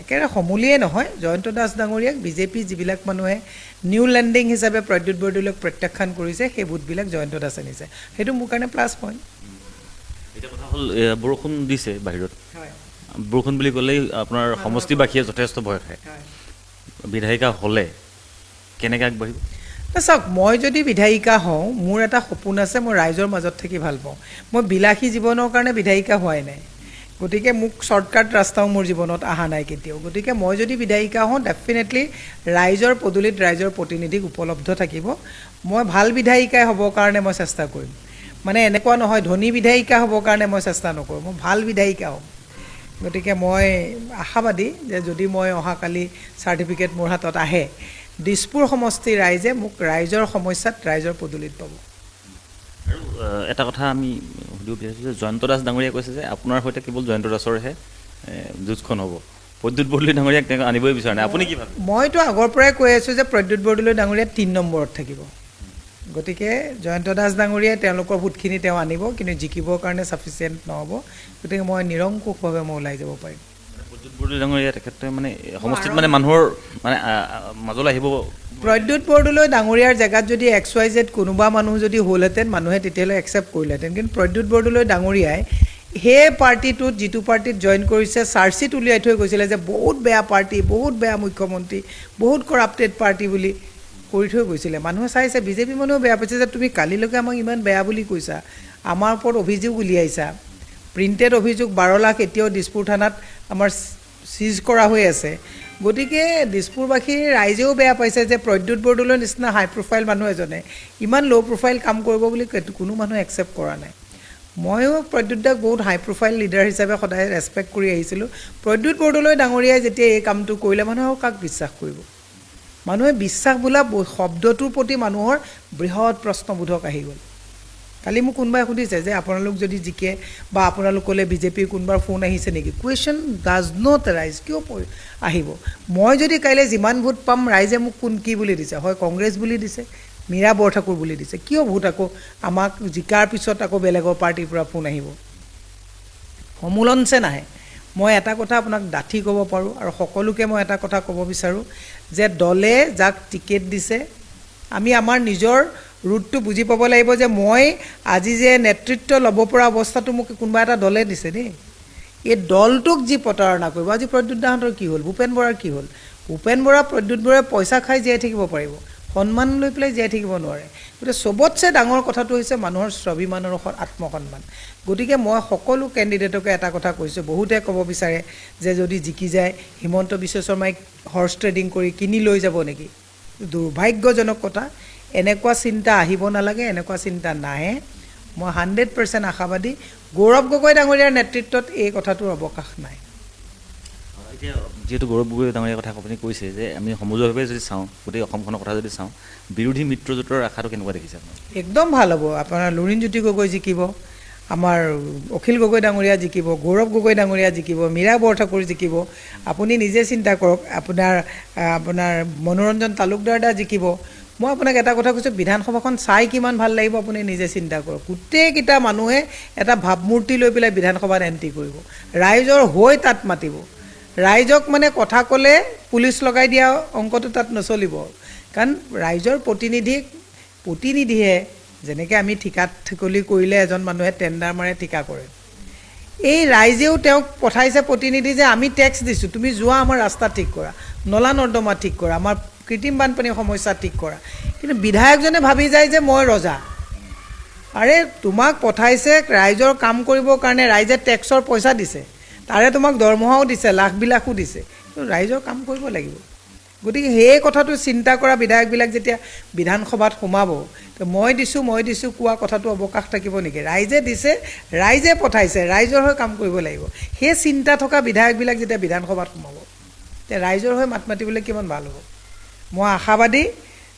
একেবাৰে সমূলিয়ে নহয় জয়ন্ত দাস ডাঙৰীয়াক বিজেপি যিবিলাক মানুহে নিউ লেণ্ডিং হিচাপে প্ৰদ্যুৎ বৰদলৈক প্ৰত্যাখ্যান কৰিছে সেই ভোটবিলাক জয়ন্ত দাসে নিছে সেইটো মোৰ কাৰণে প্লাছ পইণ্ট এতিয়া কথা হ'ল বৰষুণ দিছে বাহিৰত হয় বৰষুণ বুলি ক'লেই আপোনাৰ সমষ্টিবাসীয়ে যথেষ্ট ভয় খায় বিধায়িকা হ'লে কেনেকৈ আগবাঢ়িব চাওক মই যদি বিধায়িকা হওঁ মোৰ এটা সপোন আছে মই ৰাইজৰ মাজত থাকি ভাল পাওঁ মই বিলাসী জীৱনৰ কাৰণে বিধায়িকা হোৱাই নাই গতিকে মোক শ্বৰ্টকাট ৰাস্তাও মোৰ জীৱনত অহা নাই কেতিয়াও গতিকে মই যদি বিধায়িকা হওঁ ডেফিনেটলি ৰাইজৰ পদূলিত ৰাইজৰ প্ৰতিনিধিক উপলব্ধ থাকিব মই ভাল বিধায়িকাই হ'বৰ কাৰণে মই চেষ্টা কৰিম মানে এনেকুৱা নহয় ধনী বিধায়িকা হ'বৰ কাৰণে মই চেষ্টা নকৰোঁ মই ভাল বিধায়িকা হ'ম গতিকে মই আশাবাদী যে যদি মই অহাকালি চাৰ্টিফিকেট মোৰ হাতত আহে দিছপুৰ সমষ্টিৰ ৰাইজে মোক ৰাইজৰ সমস্যাত ৰাইজৰ পদূলিত পাব আৰু এটা কথা আমি সুধিব বিচাৰিছোঁ যে জয়ন্ত দাস ডাঙৰীয়াই কৈছে যে আপোনাৰ সৈতে কেৱল জয়ন্ত দাসৰহে যুঁজখন হ'ব প্ৰদ্যুৎ বৰদলৈ ডাঙৰীয়াক তেওঁ আনিবই বিচৰা নাই আপুনি কি ভাবে মইতো আগৰ পৰাই কৈ আছোঁ যে প্ৰদ্যুৎ বৰদলৈ ডাঙৰীয়া 3 নম্বৰত থাকিব গতিকে জয়ন্ত দাস ডাঙৰীয়াই তেওঁলোকৰ ভোটখিনি তেওঁ আনিব কিন্তু জিকিবৰ কাৰণে ছাফিচিয়েণ্ট নহ'ব গতিকে মই নিৰংকুশভাৱে মই ওলাই যাব পাৰিম প্ৰদ্যুৎ বৰদলৈ ডাঙৰীয়া তেখেতে মানে সমষ্টিত মানে মানুহৰ মানে মাজলৈ আহিব প্ৰদ্যুৎ বৰদলৈ ডাঙৰীয়াৰ জেগাত যদি XYZ কোনোবা মানুহ যদি হ'লহেঁতেন মানুহে তেতিয়াহ'লে একচেপ্ট কৰিলেহেঁতেন কিন্তু প্ৰদ্যুৎ বৰদলৈ ডাঙৰীয়াই সেই পাৰ্টিটোত যিটো পাৰ্টিত জইন কৰিছে চাৰ্জশ্বিট উলিয়াই থৈ গৈছিলে যে বহুত বেয়া পাৰ্টি বহুত বেয়া মুখ্যমন্ত্ৰী বহুত কৰাপ্টেড পাৰ্টি বুলি কৰি থৈ গৈছিলে মানুহে চাইছে বিজেপি মানুহেও বেয়া পাইছে যে তুমি কালিলৈকে আমাক ইমান বেয়া বুলি কৈছা আমাৰ ওপৰত অভিযোগ উলিয়াইছা প্ৰিণ্টেড অভিযোগ 12 লাখ এতিয়াও দিছপুৰ থানাত আমাৰ চিজ কৰা হৈ আছে গতিকে দিছপুৰবাসীৰ ৰাইজেও বেয়া পাইছে যে প্ৰদ্যুৎ বৰদলৈৰ নিচিনা হাই প্ৰফাইল মানুহ এজনে ইমান ল' প্ৰফাইল কাম কৰিব বুলি কোনো মানুহে একচেপ্ট কৰা নাই। ময়ো প্ৰদ্যুৎ দাক বহুত হাই প্ৰফাইল লিডাৰ হিচাপে সদায় ৰেচপেক্ট কৰি আহিছিলোঁ। প্ৰদ্যুৎ বৰদলৈ ডাঙৰীয়াই যেতিয়া এই কামটো কৰিলে মানুহে কাক বিশ্বাস কৰিব? মানুহে বিশ্বাস বোলা শব্দটোৰ প্ৰতি মানুহৰ বৃহৎ প্ৰশ্নবোধক আহি গ'ল। কালি মোক কোনোবাই সুধিছে যে আপোনালোক যদি জিকে বা আপোনালোকলৈ বিজেপিৰ কোনোবাৰ ফোন আহিছে নেকি? কুৱেশ্যন ডাজ নট ৰাইজ, কিয় আহিব? মই যদি কাইলৈ যিমান ভোট পাম ৰাইজে মোক কি বুলি দিছে, হয় কংগ্ৰেছ বুলি দিছে, মীৰা বৰঠাকুৰ বুলি দিছে, কিয় ভোট আকৌ আমাক জিকাৰ পিছত আকৌ বেলেগৰ পাৰ্টিৰ পৰা ফোন আহিব? সমোলনছে নাহে। মই এটা কথা আপোনাক ডাঠি ক'ব পাৰোঁ আৰু সকলোকে মই এটা কথা ক'ব বিচাৰোঁ যে দলে যাক টিকেট দিছে আমি আমাৰ নিজৰ ৰুটটো বুজি পাব লাগিব যে মই আজি যে নেতৃত্ব ল'ব পৰা অৱস্থাটো মোক কোনোবা এটা দলে দিছে দেই। এই দলটোক যি প্ৰতাৰণা কৰিব, আজি প্ৰদ্যুৎ দাহঁতৰ কি হ'ল, ভূপেন বৰাৰ কি হ'ল? ভূপেন বৰা প্ৰদ্যুৎ বৰাই পইচা খাই জীয়াই থাকিব পাৰিব, সন্মান লৈ পেলাই জীয়াই থাকিব নোৱাৰে। গতিকে চবতছে ডাঙৰ কথাটো হৈছে মানুহৰ স্বাভিমান আৰু আত্মসন্মান। গতিকে মই সকলো কেণ্ডিডেটকে এটা কথা কৈছোঁ, বহুতে ক'ব বিচাৰে যে যদি জিকি যায় হিমন্ত বিশ্ব শৰ্মাই হৰ্চ ট্ৰেডিং কৰি কিনি লৈ যাব নেকি? দুৰ্ভাগ্যজনক কথা। এনেকুৱা চিন্তা আহিব নালাগে, এনেকুৱা চিন্তা নাহে। মই 100% আশাবাদী গৌৰৱ গগৈ ডাঙৰীয়াৰ নেতৃত্বত এই কথাটোৰ অৱকাশ নাই। এতিয়া যিহেতু গৌৰৱ গগৈ ডাঙৰীয়াৰ কথা আপুনি কৈছে যে আমি সমজুৱাভাৱে যদি চাওঁ, গোটেই অসমখনৰ কথা যদি চাওঁ, বিৰোধী মিত্ৰজোঁটৰ আশাটো কেনেকুৱা দেখিছে আপুনি? একদম ভাল হ'ব। আপোনাৰ লুৰিণজ্যোতি গগৈ জিকিব, আমাৰ অখিল গগৈ ডাঙৰীয়া জিকিব, গৌৰৱ গগৈ ডাঙৰীয়া জিকিব, মীৰা বৰঠাকুৰ জিকিব। আপুনি নিজে চিন্তা কৰক, আপোনাৰ মনোৰঞ্জন তালুকদাৰ দা জিকিব। মই আপোনাক এটা কথা কৈছোঁ, বিধানসভাখন চাই কিমান ভাল লাগিব আপুনি নিজে চিন্তা কৰক। গোটেইকেইটা মানুহে এটা ভাৱমূৰ্তি লৈ পেলাই বিধানসভাত এণ্ট্ৰি কৰিব, ৰাইজৰ হৈ তাত মাতিব। ৰাইজক মানে কথা ক'লে পুলিচ লগাই দিয়া অংকটো তাত নচলিব, কাৰণ ৰাইজৰ প্ৰতিনিধিহে যেনেকৈ আমি ঠিকাত ঠিকলি কৰিলে এজন মানুহে টেণ্ডাৰ মাৰে ঠিকা কৰে, এই ৰাইজেও তেওঁক পঠাইছে প্ৰতিনিধি যে আমি টেক্স দিছোঁ, তুমি যোৱা আমাৰ ৰাস্তা ঠিক কৰা, নলা নৰ্দমা ঠিক কৰা, আমাৰ কৃত্ৰিম বানপানীৰ সমস্যা ঠিক কৰা। কিন্তু বিধায়কজনে ভাবি যায় যে মই ৰজা। আৰে তোমাক পঠাইছে ৰাইজৰ কাম কৰিবৰ কাৰণে, ৰাইজে টেক্সৰ পইচা দিছে, তাৰে তোমাক দৰমহাও দিছে, লাখবিলাকো দিছে, কিন্তু ৰাইজৰ কাম কৰিব লাগিব। গতিকে সেই কথাটো চিন্তা কৰা বিধায়কবিলাক যেতিয়া বিধানসভাত সোমাব, মই দিছোঁ কোৱা কথাটো অৱকাশ থাকিব নেকি? ৰাইজে দিছে, ৰাইজে পঠাইছে, ৰাইজৰ হৈ কাম কৰিব লাগিব। সেই চিন্তা থকা বিধায়কবিলাক যেতিয়া বিধানসভাত সোমাব, তেতিয়া ৰাইজৰ হৈ মাত মাতিবলৈ কিমান ভাল হ'ব। মই আশাবাদী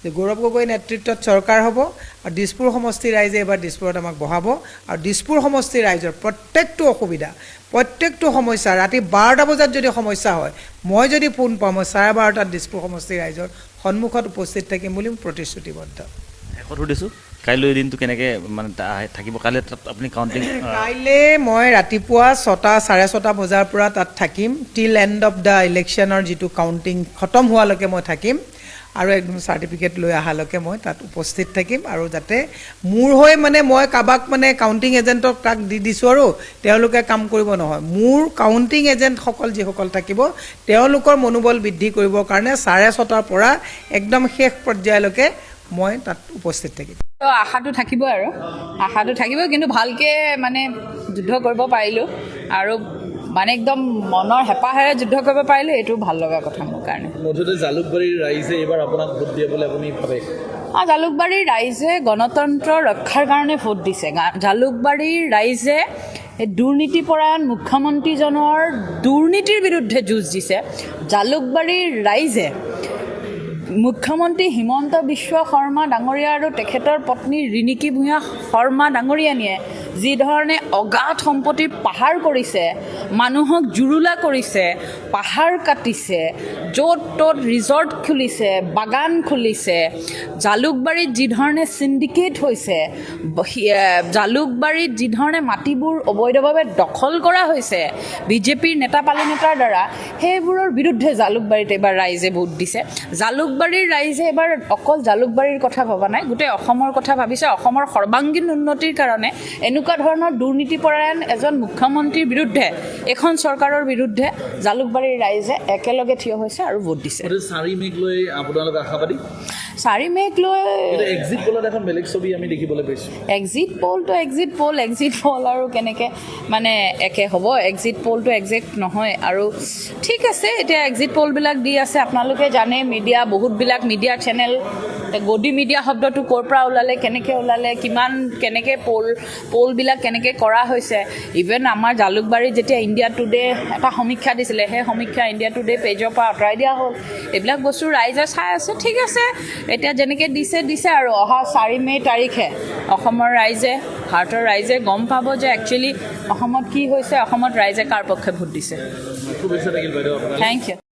যে গৌৰৱ গগৈ নেতৃত্বত চৰকাৰ হ'ব আৰু দিছপুৰ সমষ্টিৰ ৰাইজে এবাৰ দিছপুৰত আমাক বহাব আৰু দিছপুৰ সমষ্টিৰ ৰাইজৰ প্ৰত্যেকটো অসুবিধা, প্ৰত্যেকটো সমস্যা, ৰাতি 12টা বজাত যদি সমস্যা হয়, মই যদি ফোন পাওঁ, মই 12:30 দিছপুৰ সমষ্টিৰ ৰাইজৰ সন্মুখত উপস্থিত থাকিম বুলি প্ৰতিশ্ৰুতিবদ্ধ। শেষত সুধিছোঁ, কাইলৈ দিনটো কেনেকৈ মানে থাকিব? কাইলৈ তাত আপুনি কাউণ্টিং? কাইলৈ মই ৰাতিপুৱা 6:30 বজাৰ পৰা তাত থাকিম, টিল এণ্ড অফ দ্য ইলেকশ্যনৰ যিটো কাউণ্টিং খতম হোৱালৈকে মই থাকিম আৰু একদম চাৰ্টিফিকেট লৈ অহালৈকে মই তাত উপস্থিত থাকিম। আৰু যাতে মোৰ হৈ মানে মই কাৰোবাক মানে কাউণ্টিং এজেণ্টক তাক দি দিছোঁ আৰু তেওঁলোকে কাম কৰিব নহয়, মোৰ কাউণ্টিং এজেণ্টসকল যিসকল থাকিব তেওঁলোকৰ মনোবল বৃদ্ধি কৰিবৰ কাৰণে 6:30 পৰা একদম শেষ পৰ্যায়লৈকে মই তাত উপস্থিত থাকিম। তো আশাটো থাকিব আৰু আশাটো থাকিব, কিন্তু ভালকৈ মানে যুদ্ধ কৰিব পাৰিলোঁ আৰু মানে একদম মনৰ হেঁপাহেৰে যুদ্ধ কৰিব পাৰিলোঁ, এইটো ভাল লগা কথা মোৰ কাৰণে। মুঠতে জালুকবাৰীৰ ৰাইজে এইবাৰ আপোনাক ভোট দিয়ে বুলি আপুনি ভাবে? জালুকবাৰীৰ ৰাইজে গণতন্ত্ৰ ৰক্ষাৰ কাৰণে ভোট দিছে। জালুকবাৰীৰ ৰাইজে দুৰ্নীতিপৰায়ণ মুখ্যমন্ত্ৰীজনৰ দুৰ্নীতিৰ বিৰুদ্ধে যুঁজ দিছে। জালুকবাৰীৰ ৰাইজে মুখ্যমন্ত্ৰী হিমন্ত বিশ্ব শৰ্মা ডাঙৰীয়া আৰু তেখেতৰ পত্নী ৰিণিকী ভূঞা শৰ্মা ডাঙৰীয়ানীয়ে যি ধৰণে অগাধ সম্পত্তিৰ পাহাৰ কৰিছে, মানুহক জুৰুলা কৰিছে, পাহাৰ কাটিছে, য'ত ত'ত ৰিজৰ্ট খুলিছে, বাগান খুলিছে, জালুকবাৰীত যি ধৰণে চিণ্ডিকেট হৈছে, জালুকবাৰীত যি ধৰণে মাটিবোৰ অবৈধভাৱে দখল কৰা হৈছে বিজেপিৰ নেতাপালি নেতাৰ দ্বাৰা, সেইবোৰৰ বিৰুদ্ধে জালুকবাৰীত এইবাৰ ৰাইজে ভোট দিছে। জালুকবাৰীৰ ৰাইজে এবাৰ অকল জালুকবাৰীৰ কথা ভবা নাই, গোটেই অসমৰ কথা ভাবিছে। অসমৰ সৰ্বাংগীন উন্নতিৰ কাৰণে এনেকুৱা এনেকুৱা ধৰণৰ দুৰ্নীতিপৰায়ণ এজন মুখ্যমন্ত্ৰীৰ বিৰুদ্ধে এখন চৰকাৰৰ বিৰুদ্ধে জালুকবাৰীৰ ৰাইজে একেলগে থিয় হৈছে আৰু ভোট দিছে। 4 মে'ক লৈ আপোনালোক আশাবাদী? 4 মে'ক লৈ এক্সিট পলত এখন বেলেগ ছবি আমি দেখিবলৈ পাইছোঁ। এক্সিট পল আৰু কেনেকৈ মানে একে হ'ব? এক্সিট পলটো একজেক্ট নহয়। আৰু ঠিক আছে, এতিয়া এক্সিট পলবিলাক দি আছে, আপোনালোকে জানে, মিডিয়া বহুতবিলাক মিডিয়া চেনেল, গদি মিডিয়া শব্দটো ক'ৰ পৰা ওলালে, কেনেকৈ ওলালে, কেনেকৈ পলবিলাক কেনেকৈ কৰা হৈছে। ইভেন আমাৰ জালুকবাৰীত যেতিয়া ইণ্ডিয়া টুডে এটা সমীক্ষা দিছিলে, সেই সমীক্ষা ইণ্ডিয়া টুডে পেজৰ পৰা আঁতৰাই দিয়া হ'ল। এইবিলাক বস্তু ৰাইজে চাই আছে। ঠিক আছে, এতিয়া যেনেকৈ দিছে আৰু অহা 4 মে' তাৰিখে অসমৰ ৰাইজে, ভাৰতৰ ৰাইজে গম পাব যে একচুৱেলি অসমত কি হৈছে, অসমত ৰাইজে কাৰ পক্ষে ভোট দিছে। শুভেচ্ছা থাকিল বাইদেউ আপোনাক। Thank U.